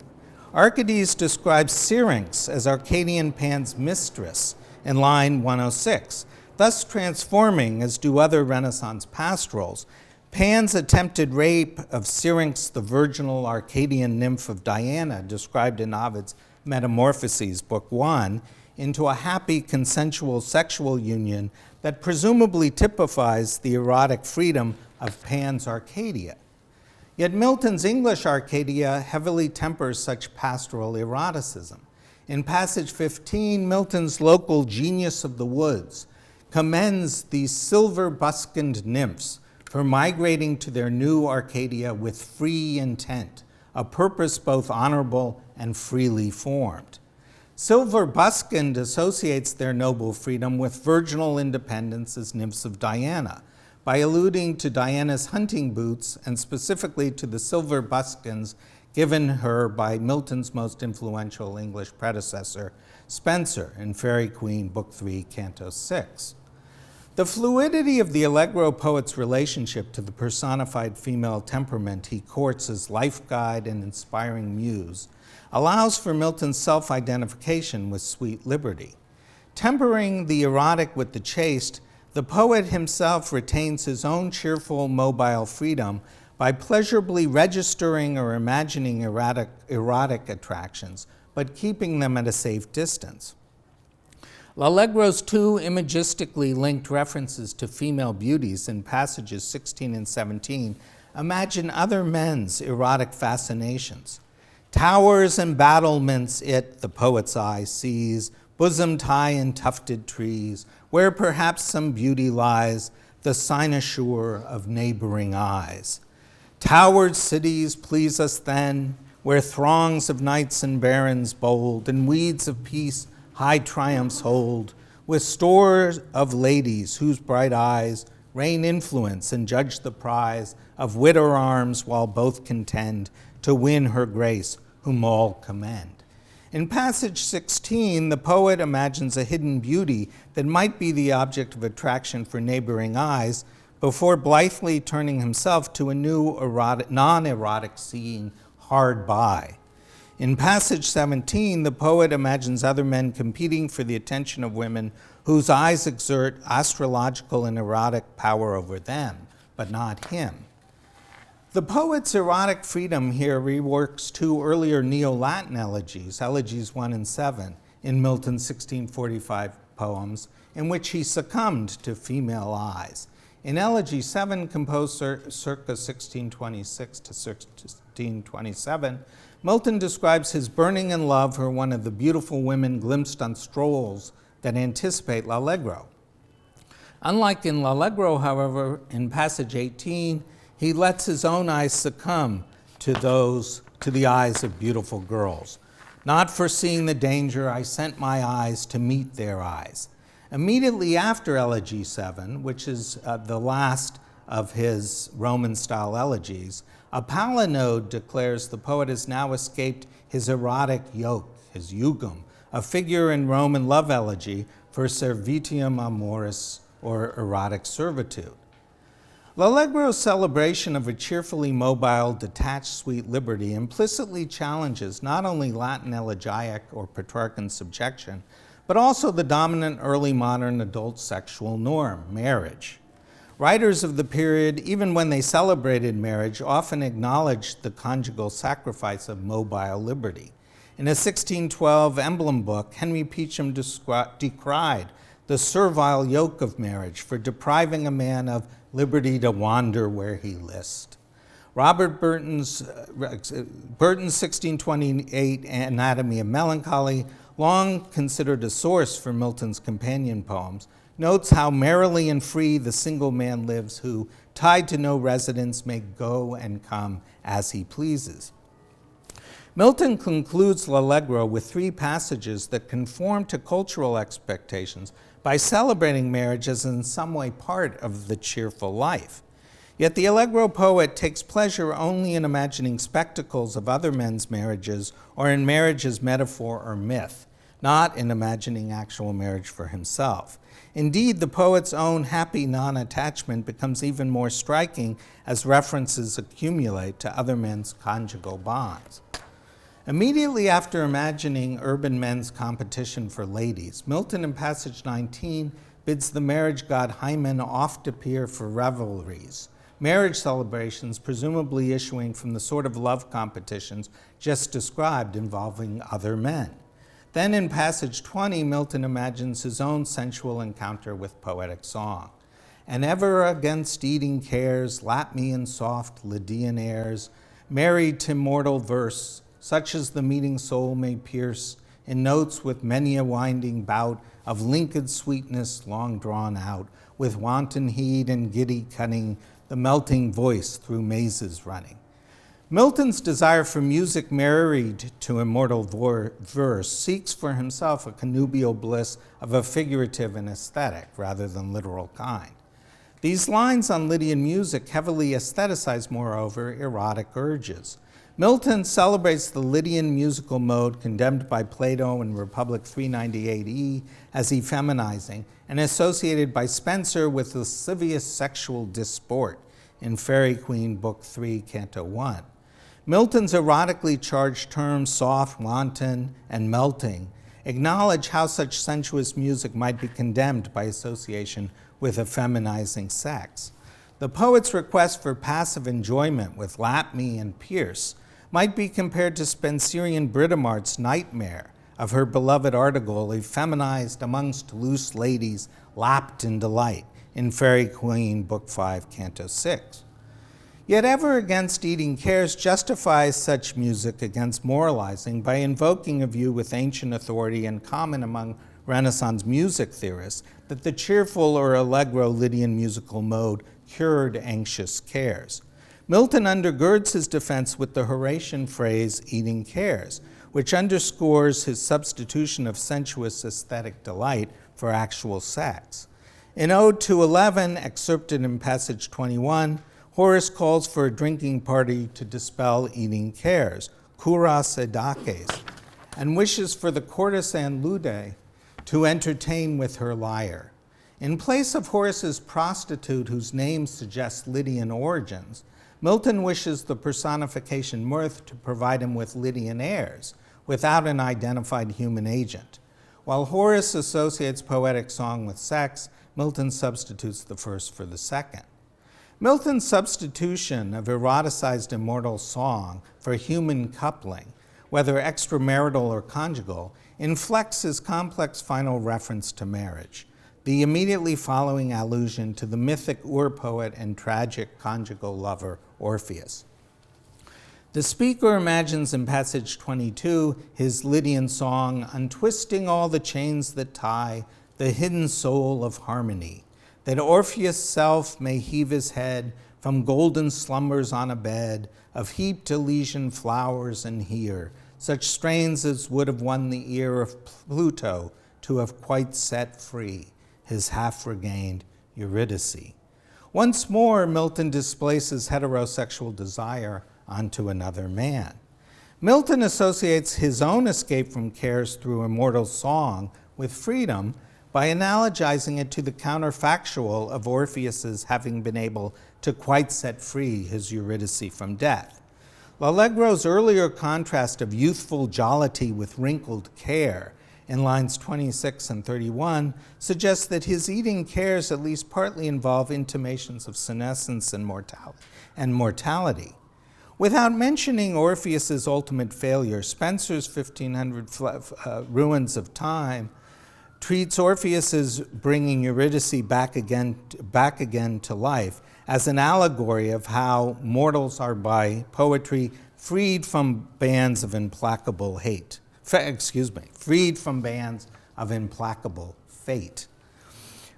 Arcadies describes Syrinx as Arcadian Pan's mistress in line 106, thus transforming, as do other Renaissance pastorals, Pan's attempted rape of Syrinx, the virginal Arcadian nymph of Diana, described in Ovid's Metamorphoses, Book 1, into a happy consensual sexual union that presumably typifies the erotic freedom of Pan's Arcadia. Yet Milton's English Arcadia heavily tempers such pastoral eroticism. In passage 15, Milton's local genius of the woods commends these silver-buskined nymphs for migrating to their new Arcadia with free intent, a purpose both honorable and freely formed. Silver-buskined associates their noble freedom with virginal independence as nymphs of Diana, by alluding to Diana's hunting boots and specifically to the silver buskins given her by Milton's most influential English predecessor, Spenser, in Faerie Queene, Book 3, Canto 6. The fluidity of the Allegro poet's relationship to the personified female temperament he courts as life guide and inspiring muse allows for Milton's self-identification with sweet liberty. Tempering the erotic with the chaste, the poet himself retains his own cheerful, mobile freedom by pleasurably registering or imagining erotic attractions, but keeping them at a safe distance. L'Allegro's two imagistically linked references to female beauties in passages 16 and 17 imagine other men's erotic fascinations. Towers and battlements it, the poet's eye, sees, bosomed high in tufted trees, where perhaps some beauty lies, the cynosure of neighboring eyes. Towered cities please us then, where throngs of knights and barons bold, and weeds of peace high triumphs hold, with stores of ladies whose bright eyes rain influence and judge the prize of wit or arms, while both contend to win her grace, whom all commend. In passage 16, the poet imagines a hidden beauty that might be the object of attraction for neighboring eyes before blithely turning himself to a new non-erotic scene hard by. In passage 17, the poet imagines other men competing for the attention of women whose eyes exert astrological and erotic power over them, but not him. The poet's erotic freedom here reworks two earlier Neo-Latin elegies, Elegies 1 and 7, in Milton's 1645 poems, in which he succumbed to female eyes. In Elegy 7, composed circa 1626 to 1627, Milton describes his burning in love for one of the beautiful women glimpsed on strolls that anticipate L'Allegro. Unlike in L'Allegro, however, in passage 18, he lets his own eyes succumb to the eyes of beautiful girls. Not foreseeing the danger, I sent my eyes to meet their eyes. Immediately after Elegy 7, which is the last of his Roman-style elegies, a palinode declares the poet has now escaped his erotic yoke, his jugum, a figure in Roman love elegy for servitium amoris, or erotic servitude. L'Allegro's celebration of a cheerfully mobile, detached sweet liberty implicitly challenges not only Latin elegiac or Petrarchan subjection, but also the dominant early modern adult sexual norm, marriage. Writers of the period, even when they celebrated marriage, often acknowledged the conjugal sacrifice of mobile liberty. In a 1612 emblem book, Henry Peacham decried the servile yoke of marriage for depriving a man of liberty to wander where he list. Robert Burton's 1628 Anatomy of Melancholy, long considered a source for Milton's companion poems, notes how merrily and free the single man lives who, tied to no residence, may go and come as he pleases. Milton concludes L'Allegro with three passages that conform to cultural expectations by celebrating marriage as in some way part of the cheerful life. Yet the Allegro poet takes pleasure only in imagining spectacles of other men's marriages or in marriage as metaphor or myth, not in imagining actual marriage for himself. Indeed, the poet's own happy non-attachment becomes even more striking as references accumulate to other men's conjugal bonds. Immediately after imagining urban men's competition for ladies, Milton in passage 19 bids the marriage god Hymen oft appear for revelries, marriage celebrations presumably issuing from the sort of love competitions just described involving other men. Then in passage 20, Milton imagines his own sensual encounter with poetic song. And ever against eating cares, lap me in soft Lydian airs, married to mortal verse, such as the meeting soul may pierce, in notes with many a winding bout of linked sweetness long drawn out, with wanton heed and giddy cunning, the melting voice through mazes running. Milton's desire for music married to immortal verse seeks for himself a connubial bliss of a figurative and aesthetic rather than literal kind. These lines on Lydian music heavily aestheticize, moreover, erotic urges. Milton celebrates the Lydian musical mode condemned by Plato in Republic 398e as effeminizing and associated by Spenser with lascivious sexual disport in Faerie Queene, Book 3, Canto 1. Milton's erotically charged terms soft, wanton, and melting acknowledge how such sensuous music might be condemned by association with effeminizing sex. The poet's request for passive enjoyment with lap me and pierce might be compared to Spenserian Britomart's nightmare of her beloved Artegall effeminized amongst loose ladies lapped in delight in Faerie Queene, Book 5, Canto 6. Yet ever against eating cares justifies such music against moralizing by invoking a view with ancient authority and common among Renaissance music theorists that the cheerful or allegro Lydian musical mode cured anxious cares. Milton undergirds his defense with the Horatian phrase, eating cares, which underscores his substitution of sensuous aesthetic delight for actual sex. In Ode to 11, excerpted in passage 21, Horace calls for a drinking party to dispel eating cares, kuras edaces, and wishes for the courtesan Lude to entertain with her lyre. In place of Horace's prostitute, whose name suggests Lydian origins, Milton wishes the personification mirth to provide him with Lydian airs, without an identified human agent. While Horace associates poetic song with sex, Milton substitutes the first for the second. Milton's substitution of eroticized immortal song for human coupling, whether extramarital or conjugal, inflects his complex final reference to marriage, the immediately following allusion to the mythic ur-poet and tragic conjugal lover Orpheus. The speaker imagines in passage 22 his Lydian song, untwisting all the chains that tie the hidden soul of harmony, that Orpheus' self may heave his head from golden slumbers on a bed of heaped Elysian flowers and hear such strains as would have won the ear of Pluto to have quite set free his half-regained Eurydice. Once more, Milton displaces heterosexual desire onto another man. Milton associates his own escape from cares through immortal song with freedom by analogizing it to the counterfactual of Orpheus's having been able to quite set free his Eurydice from death. L'Allegro's earlier contrast of youthful jollity with wrinkled care in lines 26 and 31 suggests that his eating cares at least partly involve intimations of senescence and mortality. Without mentioning Orpheus's ultimate failure, Spenser's 1500 Ruins of Time treats Orpheus's bringing Eurydice back again to life as an allegory of how mortals are by poetry freed from bands of implacable hate. Freed from bands of implacable fate.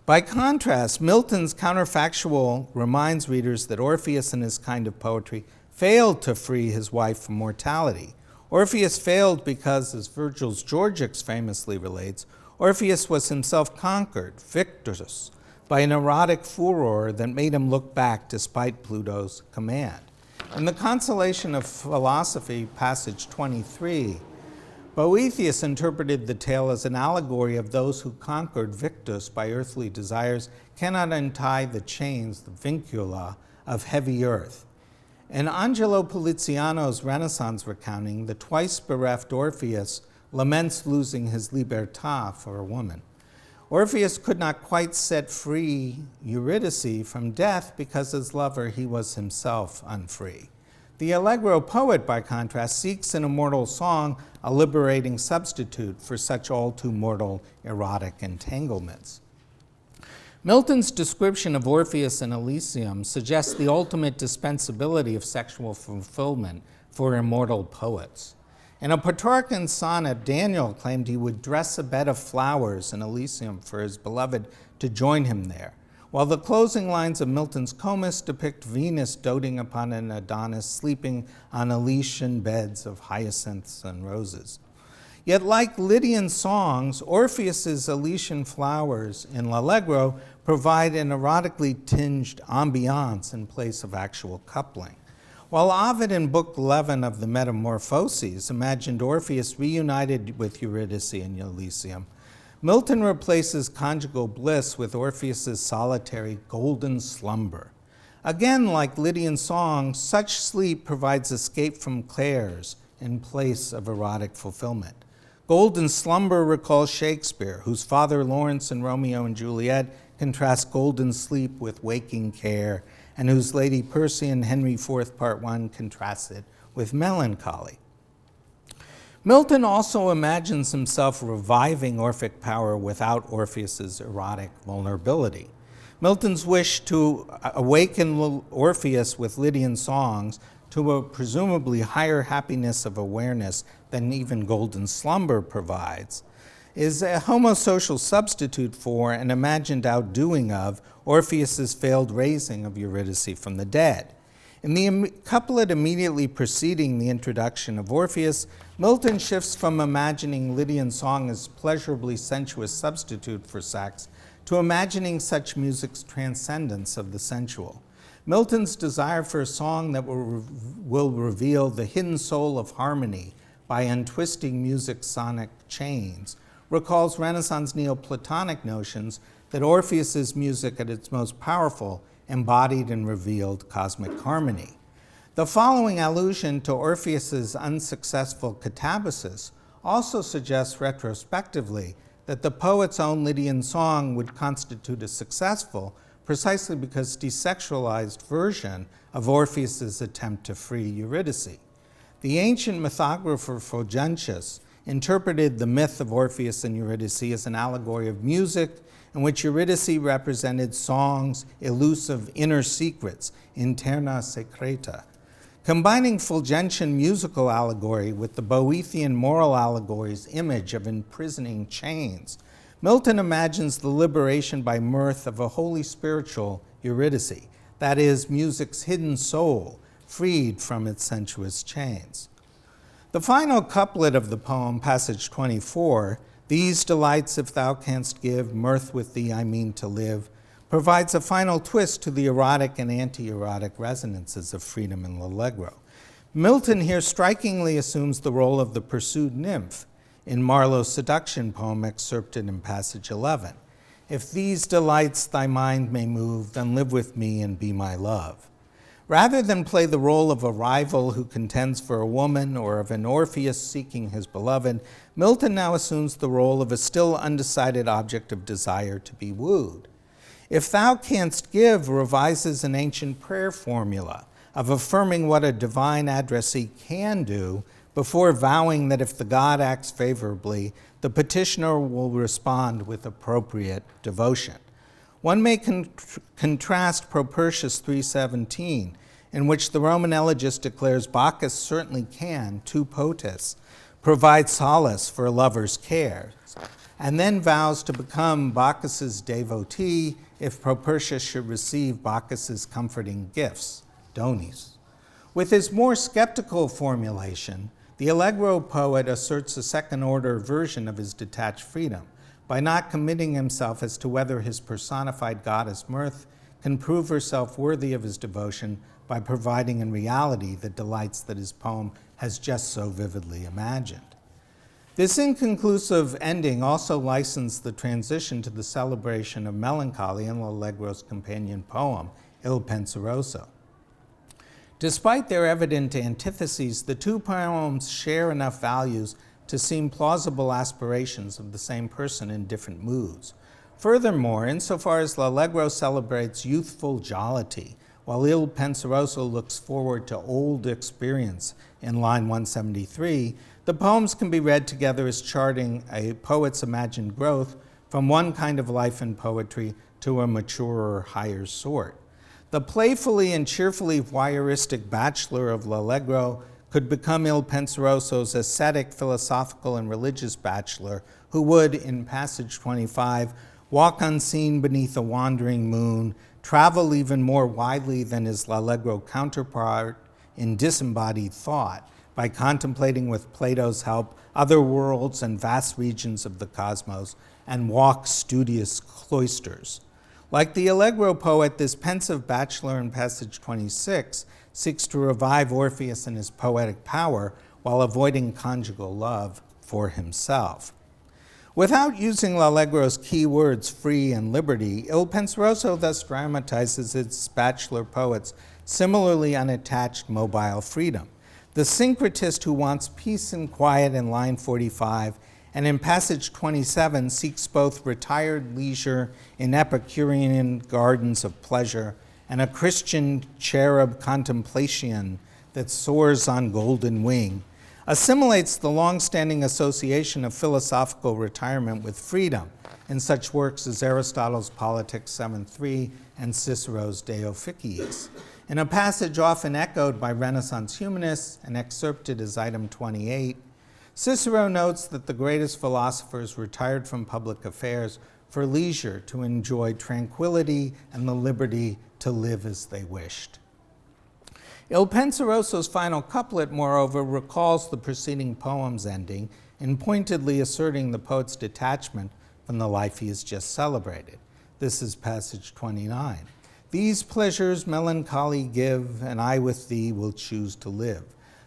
By contrast, Milton's counterfactual reminds readers that Orpheus in his kind of poetry failed to free his wife from mortality. Orpheus failed because, as Virgil's Georgics famously relates, Orpheus was himself conquered, victorious, by an erotic furor that made him look back despite Pluto's command. In the Consolation of Philosophy, passage 23, Boethius interpreted the tale as an allegory of those who conquered victus by earthly desires cannot untie the chains, the vincula, of heavy earth. In Angelo Poliziano's Renaissance recounting, the twice bereft Orpheus laments losing his libertà for a woman. Orpheus could not quite set free Eurydice from death because as lover he was himself unfree. The Allegro poet, by contrast, seeks in immortal song a liberating substitute for such all-too-mortal erotic entanglements. Milton's description of Orpheus in Elysium suggests the ultimate dispensability of sexual fulfillment for immortal poets. In a Petrarchan sonnet, Daniel claimed he would dress a bed of flowers in Elysium for his beloved to join him there, while the closing lines of Milton's Comus depict Venus doting upon an Adonis sleeping on Elysian beds of hyacinths and roses. Yet like Lydian songs, Orpheus's Elysian flowers in L'Allegro provide an erotically tinged ambiance in place of actual coupling. While Ovid in Book 11 of the Metamorphoses imagined Orpheus reunited with Eurydice in Elysium, Milton replaces conjugal bliss with Orpheus's solitary golden slumber. Again, like Lydian songs, such sleep provides escape from cares in place of erotic fulfillment. Golden slumber recalls Shakespeare, whose Father Lawrence in Romeo and Juliet contrasts golden sleep with waking care, and whose Lady Percy in Henry IV, Part 1 contrasts it with melancholy. Milton also imagines himself reviving Orphic power without Orpheus's erotic vulnerability. Milton's wish to awaken Orpheus with Lydian songs to a presumably higher happiness of awareness than even golden slumber provides is a homosocial substitute for an imagined outdoing of Orpheus's failed raising of Eurydice from the dead. In the couplet immediately preceding the introduction of Orpheus, Milton shifts from imagining Lydian song as pleasurably sensuous substitute for sex to imagining such music's transcendence of the sensual. Milton's desire for a song that will reveal the hidden soul of harmony by untwisting music's sonic chains recalls Renaissance Neoplatonic notions that Orpheus's music at its most powerful embodied and revealed cosmic harmony. The following allusion to Orpheus's unsuccessful catabasis also suggests retrospectively that the poet's own Lydian song would constitute a successful precisely because desexualized version of Orpheus's attempt to free Eurydice. The ancient mythographer Fulgentius interpreted the myth of Orpheus and Eurydice as an allegory of music in which Eurydice represented song's elusive inner secrets, interna secreta. Combining Fulgentian musical allegory with the Boethian moral allegory's image of imprisoning chains, Milton imagines the liberation by mirth of a wholly spiritual Eurydice, that is, music's hidden soul, freed from its sensuous chains. The final couplet of the poem, passage 24, "These delights if thou canst give, mirth with thee I mean to live," provides a final twist to the erotic and anti-erotic resonances of freedom in L'Allegro. Milton here strikingly assumes the role of the pursued nymph in Marlowe's seduction poem excerpted in passage 11. "If these delights thy mind may move, then live with me and be my love." Rather than play the role of a rival who contends for a woman or of an Orpheus seeking his beloved, Milton now assumes the role of a still undecided object of desire to be wooed. "If thou canst give" revises an ancient prayer formula of affirming what a divine addressee can do before vowing that if the god acts favorably, the petitioner will respond with appropriate devotion. One may contrast Propertius 3:17, in which the Roman elegist declares Bacchus certainly can, tu potes, provide solace for a lover's care, and then vows to become Bacchus's devotee if Propertius should receive Bacchus's comforting gifts, donis. With his more skeptical formulation, the Allegro poet asserts a second-order version of his detached freedom by not committing himself as to whether his personified goddess Mirth can prove herself worthy of his devotion by providing in reality the delights that his poem has just so vividly imagined. This inconclusive ending also licensed the transition to the celebration of melancholy in L'Allegro's companion poem, Il Penseroso. Despite their evident antitheses, the two poems share enough values to seem plausible aspirations of the same person in different moods. Furthermore, insofar as l'Allegro celebrates youthful jollity, while Il Penseroso looks forward to old experience in line 173, the poems can be read together as charting a poet's imagined growth from one kind of life in poetry to a maturer, higher sort. The playfully and cheerfully voyeuristic bachelor of l'Allegro could become Il Penseroso's ascetic, philosophical, and religious bachelor who would, in passage 25, walk unseen beneath a wandering moon, travel even more widely than his l'Allegro counterpart in disembodied thought by contemplating with Plato's help other worlds and vast regions of the cosmos, and walk studious cloisters. Like the Allegro poet, this pensive bachelor in passage 26 seeks to revive Orpheus in his poetic power while avoiding conjugal love for himself. Without using l'Allegro's key words, free and liberty, Il Penseroso thus dramatizes its bachelor poet's similarly unattached mobile freedom. The syncretist who wants peace and quiet in line 45, and in passage 27 seeks both retired leisure in Epicurean gardens of pleasure and a Christian cherub contemplation that soars on golden wing, assimilates the long-standing association of philosophical retirement with freedom in such works as Aristotle's Politics 7.3 and Cicero's De Officiis. In a passage often echoed by Renaissance humanists and excerpted as item 28, Cicero notes that the greatest philosophers retired from public affairs for leisure to enjoy tranquility and the liberty to live as they wished. Il Penseroso's final couplet, moreover, recalls the preceding poem's ending in pointedly asserting the poet's detachment from the life he has just celebrated. This is passage 29. These pleasures melancholy give, and I with thee will choose to live.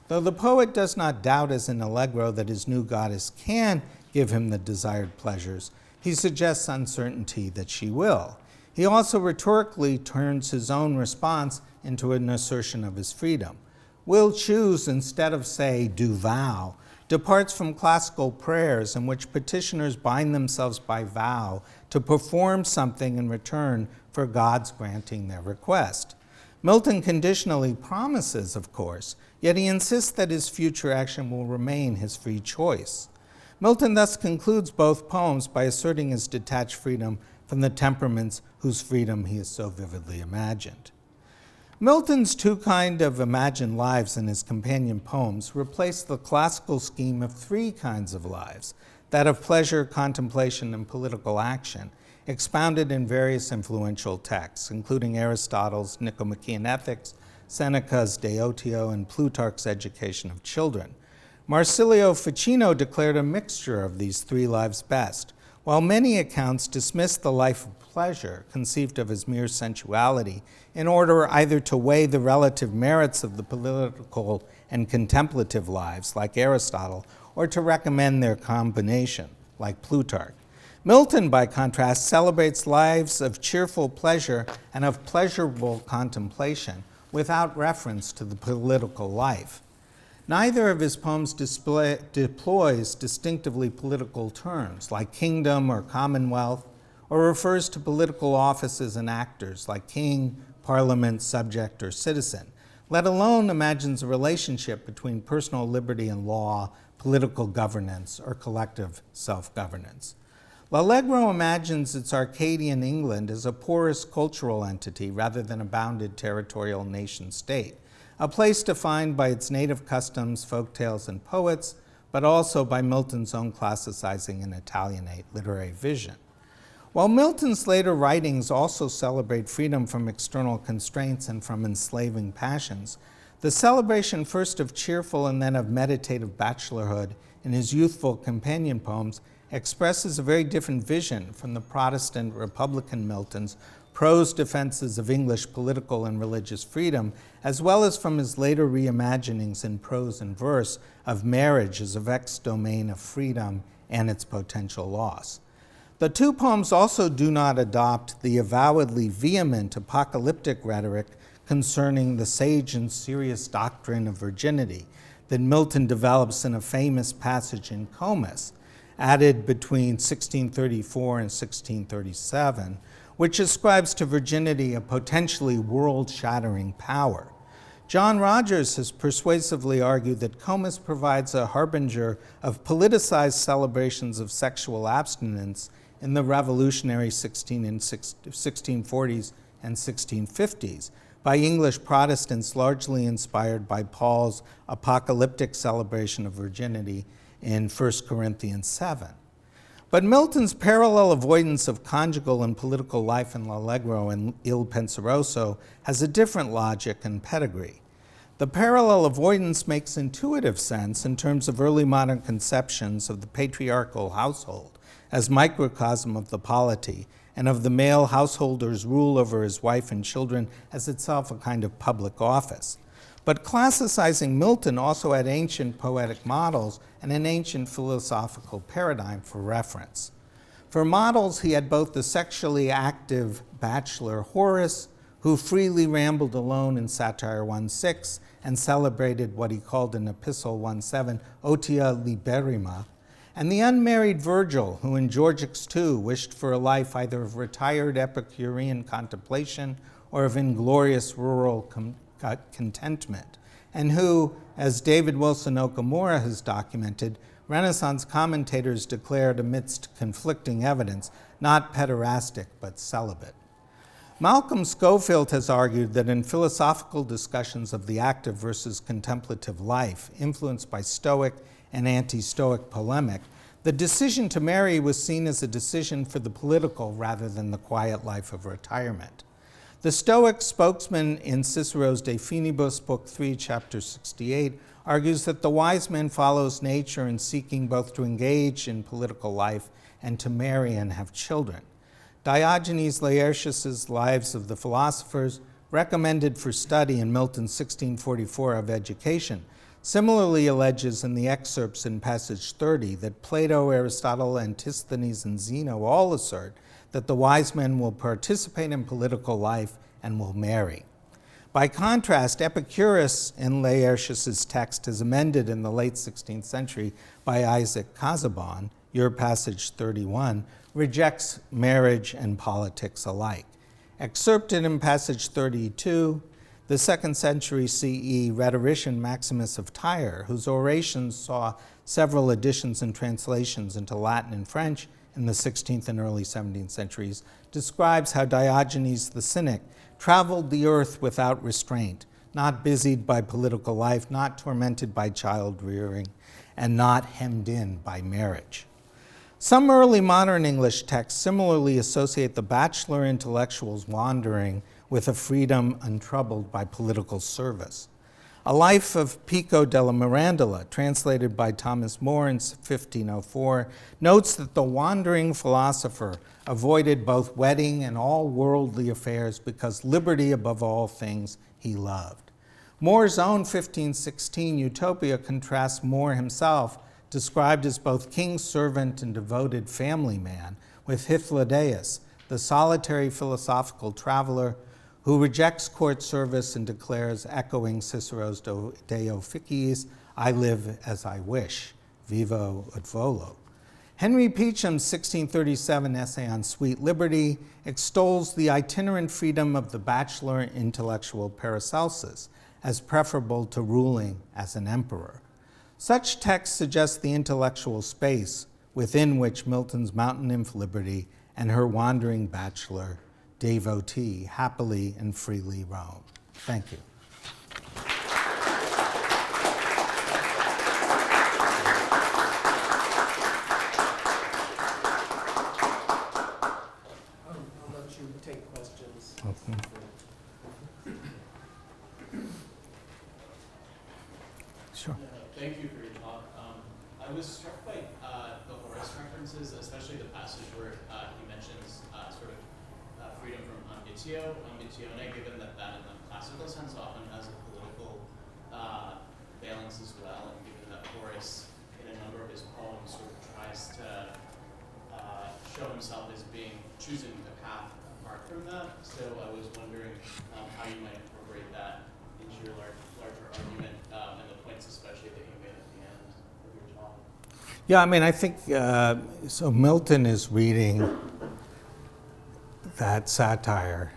Though the poet does not doubt, as in Allegro, that his new goddess can give him the desired pleasures, he suggests uncertainty that she will. He also rhetorically turns his own response into an assertion of his freedom. Will choose, instead of say, do vow, departs from classical prayers in which petitioners bind themselves by vow to perform something in return for God's granting their request. Milton conditionally promises, of course, yet he insists that his future action will remain his free choice. Milton thus concludes both poems by asserting his detached freedom from the temperaments whose freedom he has so vividly imagined. Milton's two kinds of imagined lives in his companion poems replace the classical scheme of three kinds of lives, that of pleasure, contemplation, and political action, expounded in various influential texts, including Aristotle's Nicomachean Ethics, Seneca's De Otio, and Plutarch's Education of Children. Marsilio Ficino declared a mixture of these three lives best. While many accounts dismiss the life of pleasure, conceived of as mere sensuality, in order either to weigh the relative merits of the political and contemplative lives, like Aristotle, or to recommend their combination, like Plutarch. Milton, by contrast, celebrates lives of cheerful pleasure and of pleasurable contemplation without reference to the political life. Neither of his poems deploys distinctively political terms, like kingdom or commonwealth, or refers to political offices and actors, like king, parliament, subject, or citizen, let alone imagines a relationship between personal liberty and law, political governance, or collective self-governance. L'Allegro imagines its Arcadian England as a porous cultural entity rather than a bounded territorial nation-state, a place defined by its native customs, folktales, and poets, but also by Milton's own classicizing and Italianate literary vision. While Milton's later writings also celebrate freedom from external constraints and from enslaving passions, the celebration first of cheerful and then of meditative bachelorhood in his youthful companion poems expresses a very different vision from the Protestant Republican Milton's prose defenses of English political and religious freedom, as well as from his later reimaginings in prose and verse of marriage as a vexed domain of freedom and its potential loss. The two poems also do not adopt the avowedly vehement apocalyptic rhetoric concerning the sage and serious doctrine of virginity that Milton develops in a famous passage in Comus. added between 1634 and 1637, which ascribes to virginity a potentially world-shattering power. John Rogers has persuasively argued that Comus provides a harbinger of politicized celebrations of sexual abstinence in the revolutionary 1640s and 1650s by English Protestants, largely inspired by Paul's apocalyptic celebration of virginity in 1 Corinthians 7. But Milton's parallel avoidance of conjugal and political life in L'Allegro and Il Penseroso has a different logic and pedigree. The parallel avoidance makes intuitive sense in terms of early modern conceptions of the patriarchal household as microcosm of the polity, and of the male householder's rule over his wife and children as itself a kind of public office. But classicizing Milton also had ancient poetic models and an ancient philosophical paradigm for reference. For models, he had both the sexually active bachelor Horace, who freely rambled alone in Satire 1:6 and celebrated what he called in Epistle 1:7, otia liberima, and the unmarried Virgil, who in Georgics 2 wished for a life either of retired Epicurean contemplation or of inglorious rural contentment, and who, as David Wilson Okamura has documented, Renaissance commentators declared amidst conflicting evidence not pederastic but celibate. Malcolm Schofield has argued that in philosophical discussions of the active versus contemplative life, influenced by Stoic and anti-Stoic polemic, the decision to marry was seen as a decision for the political rather than the quiet life of retirement. The Stoic spokesman in Cicero's De Finibus, Book 3, Chapter 68, argues that the wise man follows nature in seeking both to engage in political life and to marry and have children. Diogenes Laertius's Lives of the Philosophers, recommended for study in Milton's 1644 of Education, similarly alleges in the excerpts in passage 30 that Plato, Aristotle, Antisthenes, and Zeno all assert that the wise men will participate in political life and will marry. By contrast, Epicurus in Laertius's text is amended in the late 16th century by Isaac Casaubon, your passage 31, rejects marriage and politics alike. Excerpted in passage 32, the 2nd century CE rhetorician Maximus of Tyre, whose orations saw several editions and translations into Latin and French in the 16th and early 17th centuries, describes how Diogenes the Cynic traveled the earth without restraint, not busied by political life, not tormented by child rearing, and not hemmed in by marriage. Some early modern English texts similarly associate the bachelor intellectual's wandering with a freedom untroubled by political service. A Life of Pico della Mirandola, translated by Thomas More in 1504, notes that the wandering philosopher avoided both wedding and all worldly affairs because liberty above all things he loved. More's own 1516 Utopia contrasts More himself, described as both king's servant and devoted family man, with Hythlodaeus, the solitary philosophical traveler who rejects court service and declares, echoing Cicero's De Officiis, I live as I wish, vivo ut volo. Henry Peacham's 1637 essay on Sweet Liberty extols the itinerant freedom of the bachelor intellectual Paracelsus as preferable to ruling as an emperor. Such texts suggest the intellectual space within which Milton's mountain nymph Liberty and her wandering bachelor devotee happily and freely roam. Thank you. I'll let you take questions. Okay. Sure. Thank you for your talk. I was struck by the Horace references, especially the passage where he mentions sort of freedom from ambitione, given that in the classical sense often has a political valence as well, and given that Horace, in a number of his poems, sort of tries to show himself as choosing the path apart from that. So I was wondering how you might incorporate that into your larger argument and the points especially that you made at the end of your talk. Yeah, I mean, I think, so Milton is reading that satire,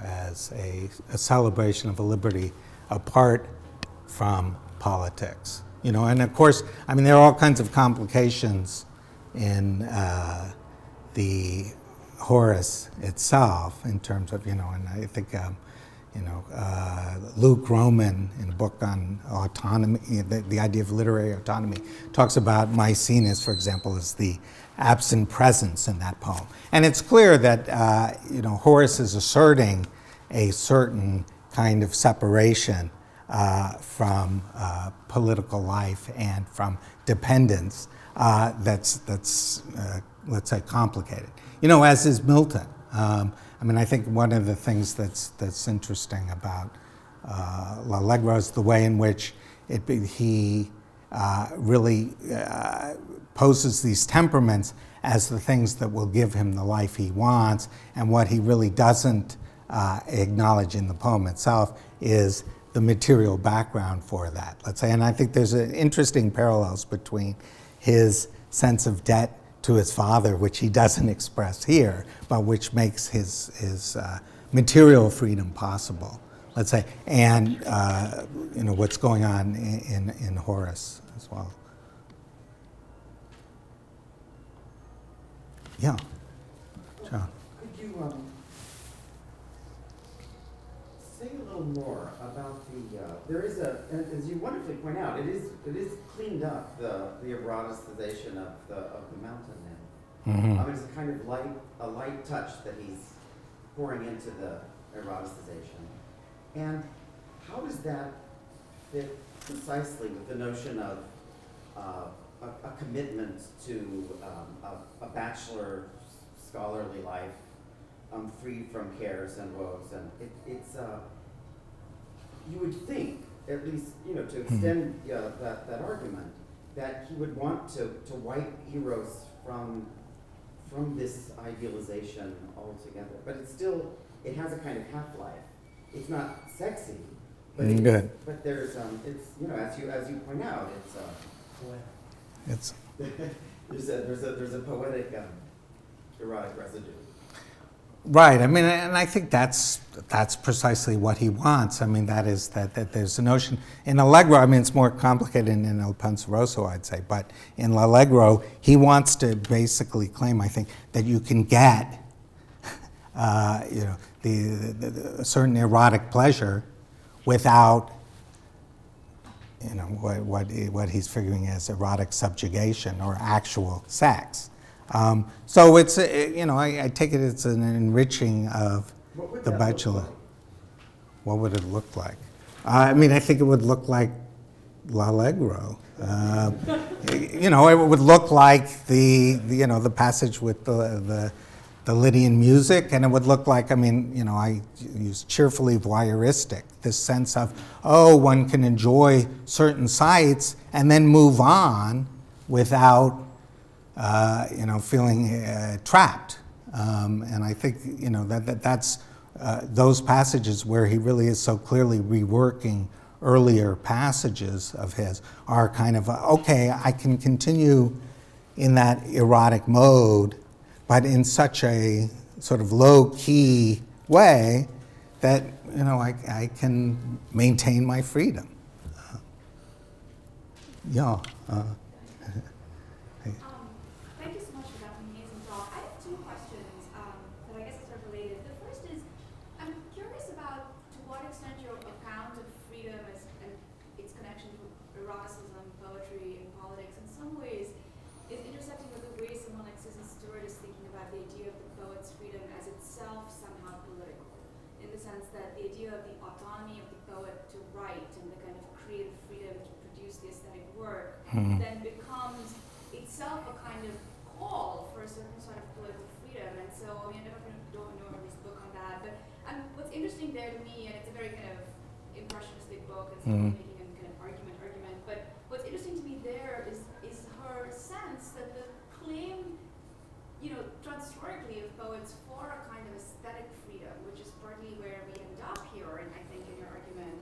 as a celebration of a liberty apart from politics. And of course, I mean, there are all kinds of complications in the Horace itself in terms of, and I think, Luke Roman, in a book on autonomy, the idea of literary autonomy, talks about Maecenas, for example, as the absent presence in that poem. And it's clear that, Horace is asserting a certain kind of separation from political life and from dependence that's let's say, complicated. As is Milton. I mean, I think one of the things that's interesting about L'Allegro is the way in which he really poses these temperaments as the things that will give him the life he wants, and what he really doesn't acknowledge in the poem itself is the material background for that, let's say. And I think there's an interesting parallels between his sense of debt to his father, which he doesn't express here, but which makes his material freedom possible, let's say, and what's going on in Horace as well. Yeah, John. Could you say a little more about there is as you wonderfully point out, it is cleaned up, the eroticization of the mountain now. Mm-hmm. It's a kind of light touch that he's pouring into the eroticization. And how does that fit precisely with the notion of a commitment to a bachelor scholarly life, free from cares and woes? And it's you would think, at least, to extend that argument, that he would want to wipe Eros from this idealization altogether. But it has a kind of half-life. It's not sexy, but but there's as you point out, It's there's a poetic erotic residue. right. I mean, and I think that's precisely what he wants. I mean, that there's a notion in Allegro. I mean, it's more complicated in El Penseroso, I'd say, but in L'Allegro, he wants to basically claim, I think, that you can get a certain erotic pleasure without what he's figuring as erotic subjugation or actual sex. So it's I take it it's an enriching of the bachelor. What would it look like? I mean, I think it would look like L'Allegro. It would look like the passage with the Lydian music, and it would look like, I use cheerfully voyeuristic, this sense of, one can enjoy certain sights and then move on without, feeling trapped. And I think, that's those passages where he really is so clearly reworking earlier passages of his are kind of, I can continue in that erotic mode, but in such a sort of low-key way that, I can maintain my freedom. Thank you so much for that amazing talk. I have two questions that I guess are sort of related. The first is, I'm curious about to what extent your account of freedom and its connection to eroticism, poetry, and politics in some ways is intersecting with the way someone like Susan Stewart is thinking about the idea of the poet's freedom as itself somehow political, in the sense that the idea of the autonomy of the poet to write and the kind of creative freedom to produce the aesthetic work then becomes itself a kind of call for a certain sort of political freedom. And so, I don't know this book on that, but what's interesting there to me, and it's a very kind of impressionistic book, it's making a kind of argument, but what's interesting to me there is her sense that the claim, historically of poets for a kind of aesthetic freedom, which is partly where we end up here, and I think in your argument,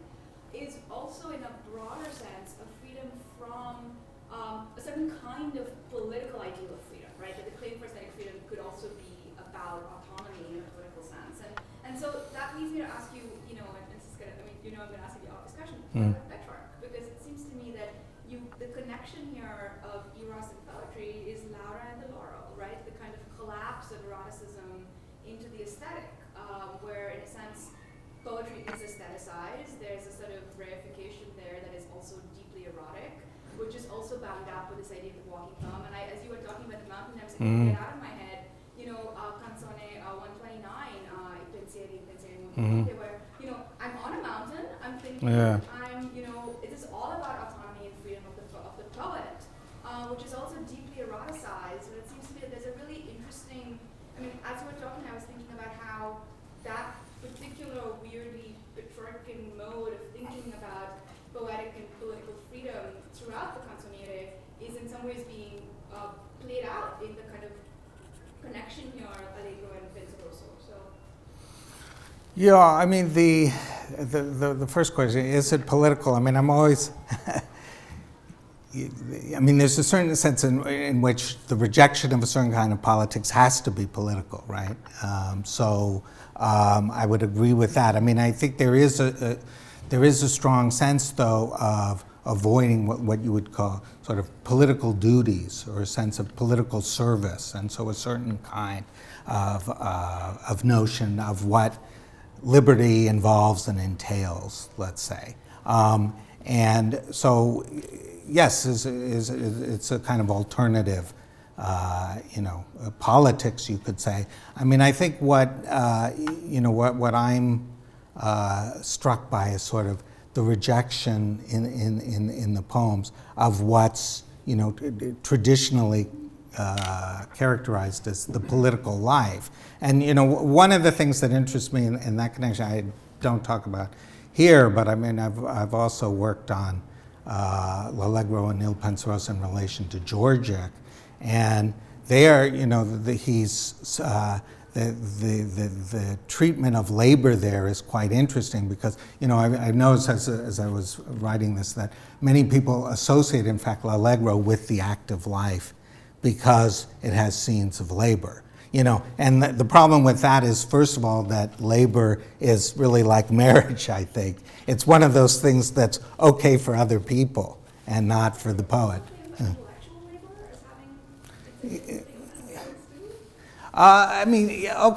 is also in a broader sense a freedom from a certain kind kind of political ideal of freedom, right? That the claim for aesthetic freedom could also be about autonomy in a political sense. And so that leads me to ask you, and this is gonna, I'm gonna ask you the obvious question, about Petrarch, because it seems to me that the connection here of eros and poetry is Laura and the Laurel, right? The kind of collapse of eroticism into the aesthetic, where in a sense poetry is aestheticized. There's a sort of reification there that is also deeply erotic, which is also bound up with this idea of the walking poem. And as you were talking about the mountain nymphs, I couldn't get out of my head, Canzone 129, Pensieri, where, I'm on a mountain, I'm thinking, it is all about autonomy and freedom of the poet, which is also deeply eroticized. And it seems to me that there's a really interesting, as you were talking, I was thinking about how that particular weirdly Petrarchan mode of thinking about poetic and political freedom throughout the Canzoniere is in some ways being played out in the kind of connection here of Allegro and Penseroso. So. Yeah, the first question, is it political? I'm always, there's a certain sense in which the rejection of a certain kind of politics has to be political, right? I would agree with that. I think there is a strong sense, though, of avoiding what you would call sort of political duties or a sense of political service, and so a certain kind of notion of what liberty involves and entails, let's say. And so, yes, it's a kind of alternative, politics, you could say. I think what I'm struck by is sort of the rejection in the poems of what's traditionally characterized as the political life. And one of the things that interests me in that connection, I don't talk about here, but I've also worked on L'Allegro and Il Penseroso in relation to Georgic, and there, the treatment of labor there is quite interesting because, I noticed as I was writing this that many people associate, in fact, L'Allegro with the active life because it has scenes of labor. And the problem with that is, first of all, that labor is really like marriage, I think. It's one of those things that's okay for other people and not for the poet.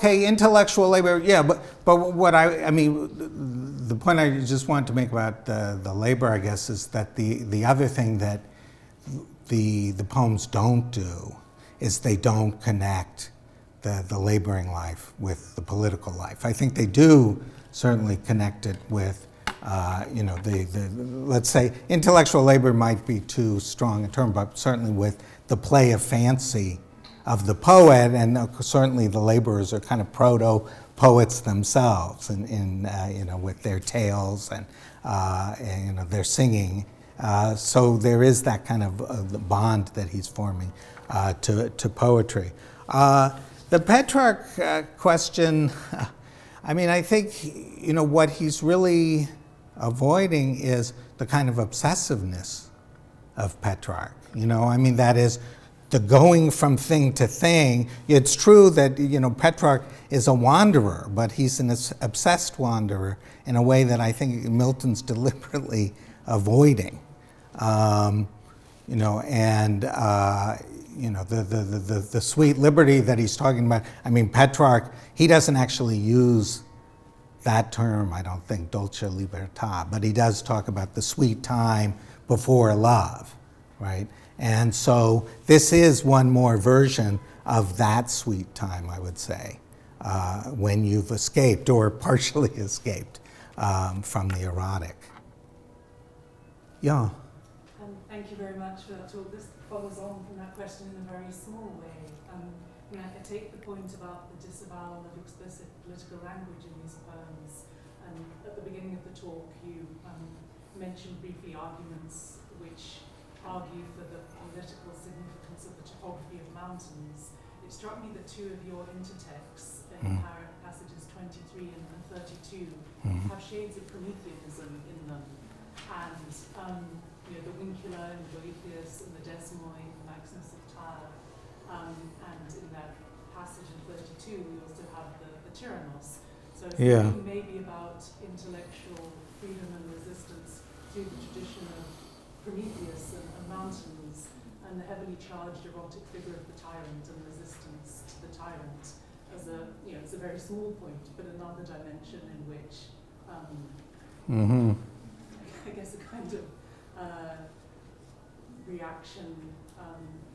Intellectual labor, yeah, but what the point I just wanted to make about the labor, I guess, is that the other thing that the poems don't do is they don't connect the laboring life with the political life. I think they do certainly connect it with, let's say, intellectual labor might be too strong a term, but certainly with the play of fancy of the poet, and certainly the laborers are kind of proto-poets themselves, with their tales and their singing. So there is that kind of the bond that he's forming to poetry. The Petrarch question, I think, what he's really avoiding is the kind of obsessiveness of Petrarch. That is the going from thing to thing. It's true that, Petrarch is a wanderer, but he's an obsessed wanderer in a way that I think Milton's deliberately avoiding. The sweet liberty that he's talking about, Petrarch, he doesn't actually use that term, I don't think, dolce libertà, but he does talk about the sweet time before love, right? And so this is one more version of that sweet time, I would say, when you've escaped or partially escaped from the erotic. Yeah. Thank you very much for that talk. This follows on from that question in a very small way. I take the point about the disavowal of explicit political language in these poems. And at the beginning of the talk, you mentioned briefly arguments which argue for the political significance of the topography of mountains. It struck me that two of your intertexts, passages 23 and 32, have shades of Prometheanism in them. And the Vincula and Orpheus and the Desmoi and niceness of Tyre. And in that passage in 32, we also have the Tyrannos. So it's thinking maybe about intellectual freedom and resistance through the tradition of Prometheus and mountains, and the heavily charged erotic figure of the tyrant and resistance to the tyrant as it's a very small point, but another dimension in which I guess a kind of reaction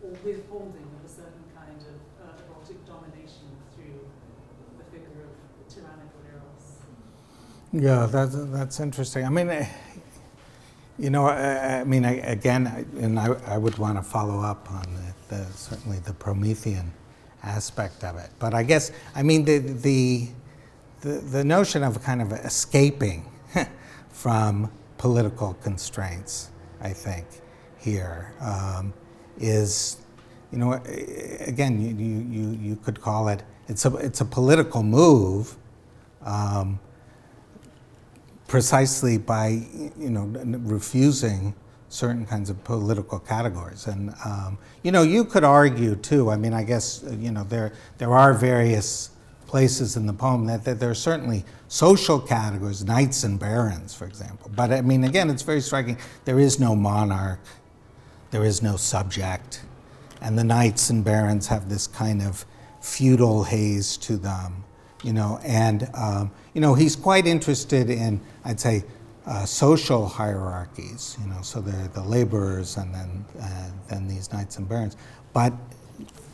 or withholding of a certain kind of erotic domination through the figure of the tyrannical Eros. Yeah, that's interesting. I mean, I would want to follow up on certainly the Promethean aspect of it. But I guess, I mean, the notion of kind of escaping from political constraints, I think, here is, again, you could call it, it's a political move, precisely by refusing certain kinds of political categories. And you could argue too, I mean, I guess there are various places in the poem that there are certainly social categories, knights and barons, for example. But I mean, again, it's very striking. There is no monarch, there is no subject, and the knights and barons have this kind of feudal haze to them. He's quite interested in, I'd say, social hierarchies. So they're the laborers and then these knights and barons, but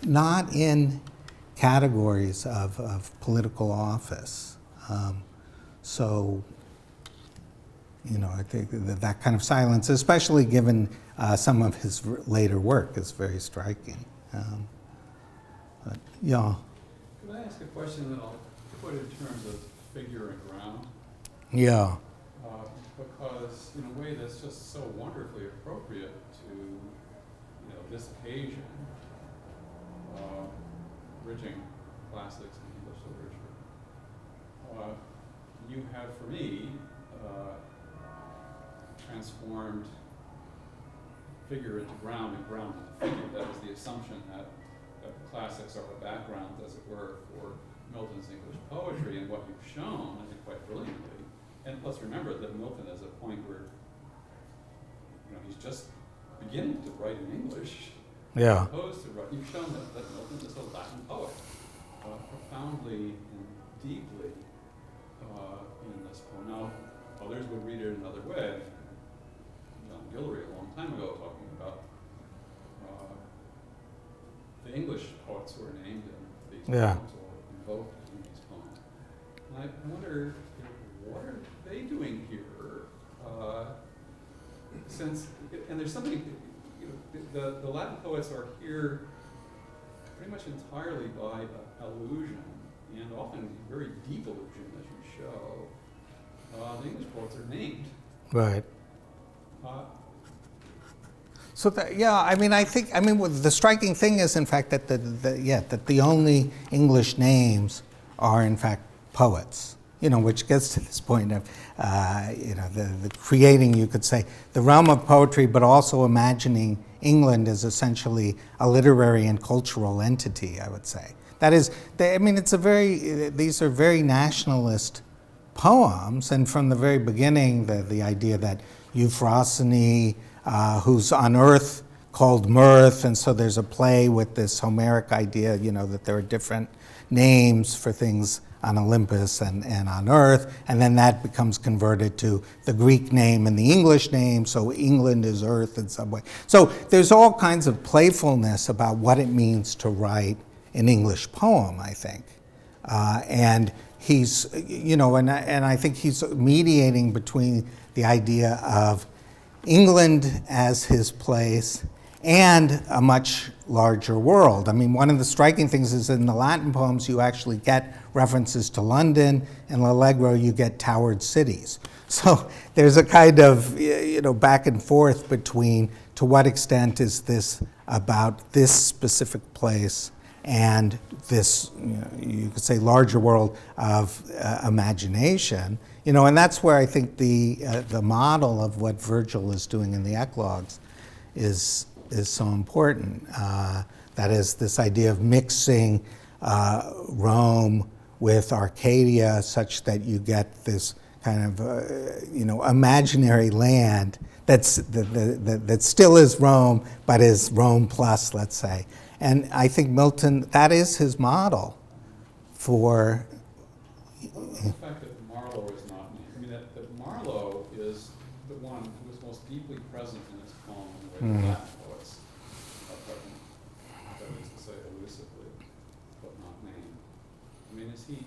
not in categories of political office. I think that kind of silence, especially given some of his later work, is very striking. Yeah. Could I ask a question that I'll put in terms of figure and ground? Yeah. Because in a way that's just so wonderfully appropriate to this occasion, bridging classics and English literature. You have, for me, transformed figure into ground and ground into figure. That is the assumption that the classics are a background, as it were, for Milton's English poetry, and what you've shown, I think, quite brilliantly. And let's remember that Milton is at a point where he's just beginning to write in English. Yeah. As opposed to writing. You've shown that Milton is a Latin poet, profoundly and deeply in this poem. Now, others would read it another way. John Guillory, a long time ago, talking about the English poets who are named in these poems or invoked in these poems. And I wonder, what are they doing here? And there's something, the Latin poets are here pretty much entirely by allusion, and often very deep allusion, as you show. The English poets are named. Right. The striking thing is, in fact, that the only English names are, in fact, poets. Which gets to this point of, the creating, you could say, the realm of poetry, but also imagining England as essentially a literary and cultural entity, I would say. That is, these are very nationalist poems, and from the very beginning, the idea that Euphrosyne, who's on earth called Mirth, and so there's a play with this Homeric idea, that there are different names for things on Olympus and on Earth, and then that becomes converted to the Greek name and the English name, so England is Earth in some way. So there's all kinds of playfulness about what it means to write an English poem, I think. And he's, and I think he's mediating between the idea of England as his place and a much larger world. I mean, one of the striking things is in the Latin poems, you actually get references to London, and L'Allegro, you get towered cities. So there's a kind of, back and forth between to what extent is this about this specific place and this, you could say, larger world of imagination. And that's where I think the model of what Virgil is doing in the Eclogues is is so important. That is, this idea of mixing Rome with Arcadia, such that you get this kind of imaginary land that still is Rome, but is Rome plus, let's say. And I think Milton, that is his model for. The fact that Marlowe is not named. I mean, that Marlowe is the one who is most deeply present in his poem in the way that Latin poets are present. That is to say, elusively, but not named. I mean, is he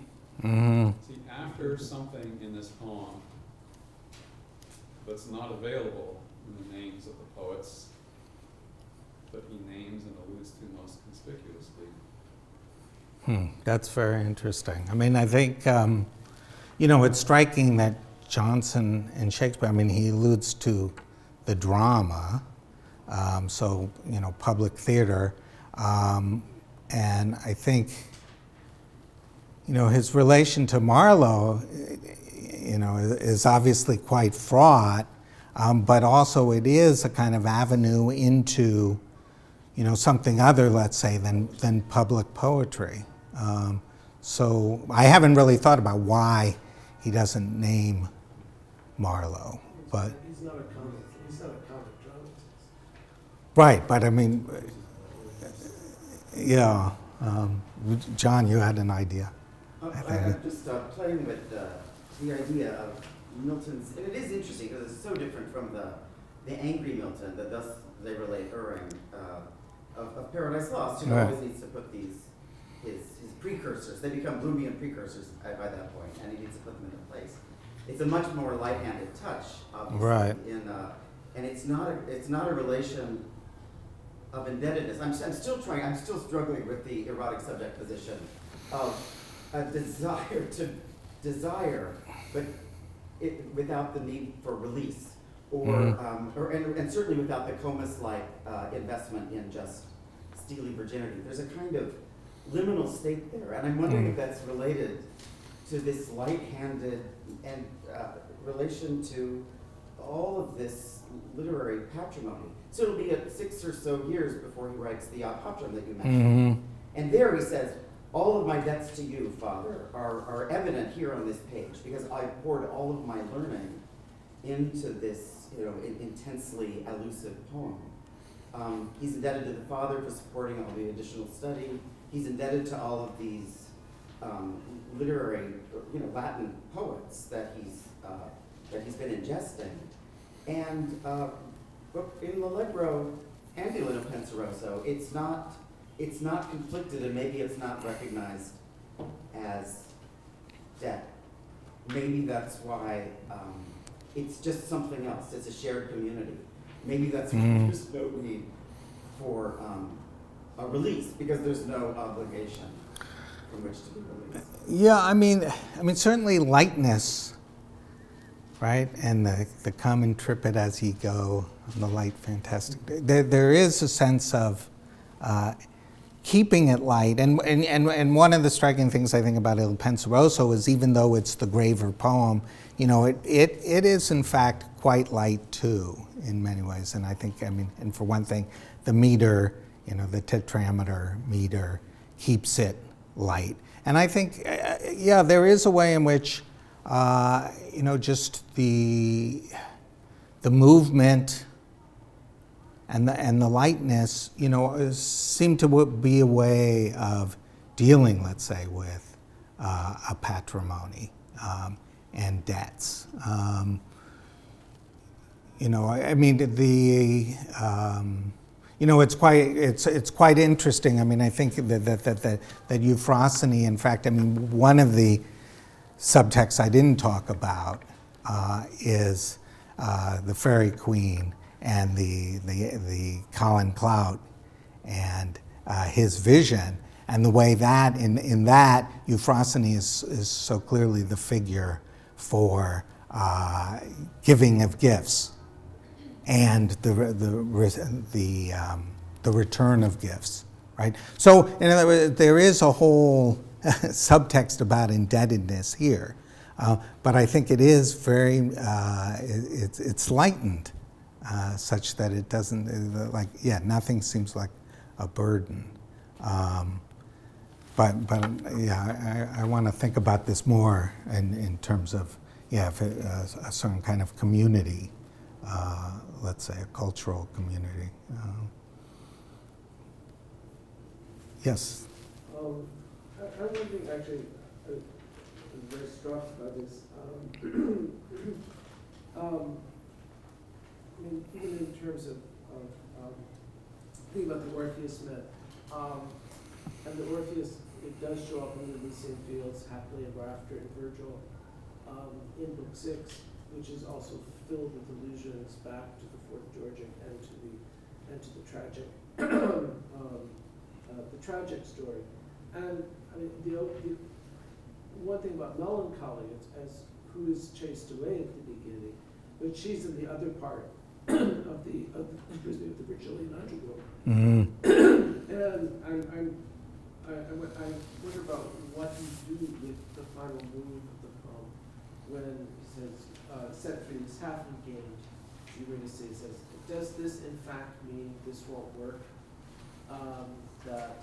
after something in this poem that's not available in the names of the poets that he names and alludes to most conspicuously? That's very interesting. I mean, I think, it's striking that Johnson and Shakespeare, I mean, he alludes to the drama, public theater, and I think, his relation to Marlowe, is obviously quite fraught, but also it is a kind of avenue into, something other, let's say, than public poetry. So I haven't really thought about why he doesn't name Marlowe, but he's not a comic dramatist. right. But I mean, yeah. John, you had an idea. I'm just playing with the idea of Milton's, and it is interesting because it's so different from the angry Milton that thus they relate Irving of Paradise Lost, who always needs to put his precursors. They become Bloomian precursors by that point, and he needs to put them into place. It's a much more light-handed touch, obviously, right? And it's not a relation of indebtedness. I'm still struggling with the erotic subject position of a desire to desire, but without the need for release, and certainly without the Comus-like investment in just steely virginity. There's a kind of liminal state there, and I'm wondering if that's related to this light-handed and relation to all of this literary patrimony. So it'll be 6 or so years before he writes the Patrum that you mentioned. And there he says, all of my debts to you, Father, are evident here on this page, because I poured all of my learning into this intensely elusive poem. He's indebted to the Father for supporting all the additional study. He's indebted to all of these literary, Latin poets that he's been ingesting. And in L'Allegro and Elena Penseroso, it's not conflicted, and maybe it's not recognized as debt. Maybe that's why it's just something else. It's a shared community. Maybe that's why there's no need for a release, because there's no obligation from which to be released. Yeah, I mean, certainly lightness, right, and the come intrepid as ye go, and the light fantastic. There is a sense of keeping it light, and one of the striking things I think about Il Penseroso is, even though it's the graver poem, it is in fact quite light too in many ways. And I think, and for one thing, the meter, the tetrameter meter keeps it light. And I think, there is a way in which, just the movement and the lightness, seem to be a way of dealing, let's say, with a patrimony and debts. It's quite interesting. I think that Euphrosyne, in fact, one of the subtexts I didn't talk about is the Fairy Queen and the Colin Clout and his vision, and the way that in that Euphrosyne is so clearly the figure for giving of gifts and the return of gifts, right? So in other words, there is a whole subtext about indebtedness here, but I think it is very it's lightened such that it doesn't, nothing seems like a burden. But yeah, I want to think about this more in terms of, if a certain kind of community, let's say a cultural community. Yes? I'm wondering, actually, I'm very struck by this. I mean, even in terms of thinking about the Orpheus myth, and the Orpheus, it does show up in the Elysian Fields, happily ever after in Virgil, in Book 6, which is also filled with allusions back to the Fourth Georgic and to the tragic, the tragic story. And I mean, the one thing about melancholy is as who is chased away at the beginning, but she's in the other part of the Virgilian underworld. Mm-hmm. And I wonder about what you do with the final move of the poem when it says, set free is half regained. Eurydice says, does this in fact mean this won't work? That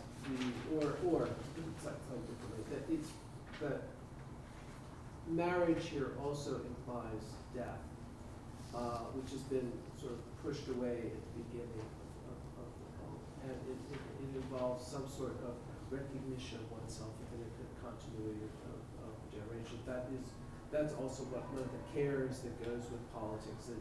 marriage here also implies death, which has been sort of pushed away at the beginning of the poem. And it involves some sort of recognition of oneself within a continuity of generation. That's also one of the cares that goes with politics, that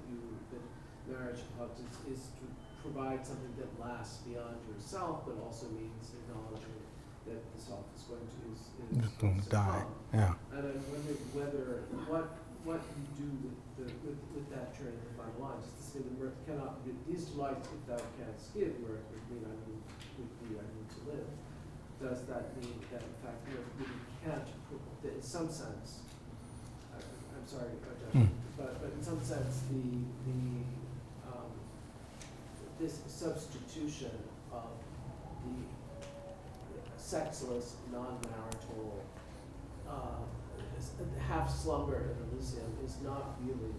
marriage and politics is to provide something that lasts beyond yourself, but also means acknowledging that the self is going to die. Yeah. And I wonder what you do with that during the final line. Just to say the mirth cannot be these delights if thou canst give, where it would mean I need to live. Does that mean that in fact mirth really can't, that in some sense, I'm sorry, but in some sense this substitution of the sexless, non-marital, half slumber in Elysium is not really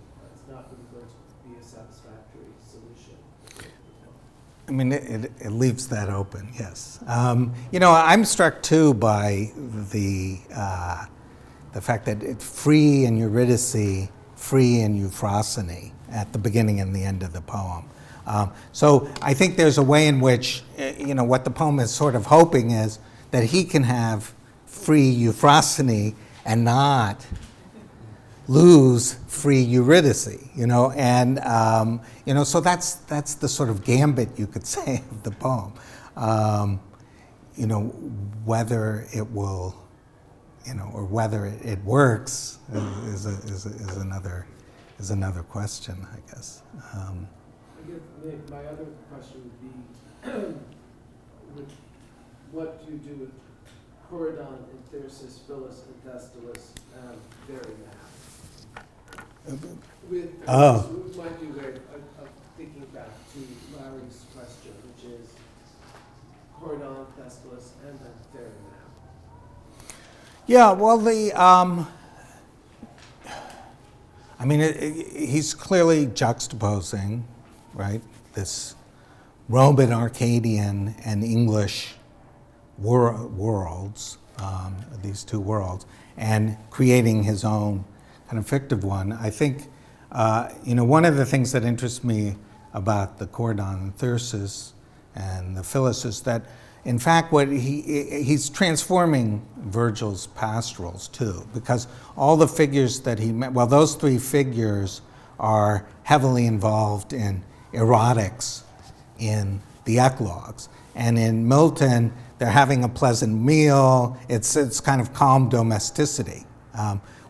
going to be a satisfactory solution. I mean, it leaves that open, yes. I'm struck too by the fact that it's free in Eurydice, free in Euphrosyne at the beginning and the end of the poem. So I think there's a way in which, what the poem is sort of hoping is that he can have free Euphrosyne and not lose free Eurydice, and so that's the sort of gambit, you could say, of the poem. Whether it will, or whether it works is another question, I guess. My other question would be, what do you do with Corydon, Thersus, Phyllis, and Thestylus, and Verimab? It might be a way of thinking back to Larry's question, which is Corydon, Thestylus, and then Verimab. Yeah, well, he's clearly juxtaposing, right, this Roman, Arcadian, and English worlds, these two worlds, and creating his own kind of fictive one. I think, one of the things that interests me about the Corydon, Thyrsis, and the Phyllis is that, in fact, what he's transforming Virgil's pastorals too, because all the figures that those three figures are heavily involved in erotics in the eclogues. And in Milton, they're having a pleasant meal. It's kind of calm domesticity,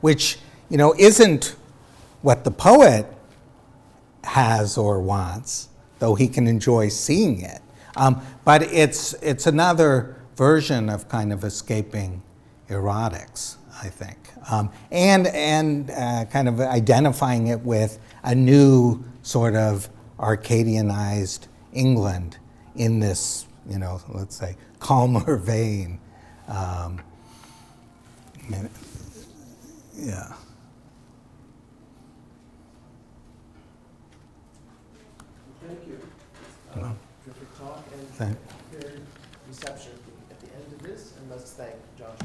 which isn't what the poet has or wants, though he can enjoy seeing it. But it's another version of kind of escaping erotics, I think, and kind of identifying it with a new sort of Arcadianized England in this, let's say, calmer vein. I Okay. Good reception at the end of this, and let's thank Josh.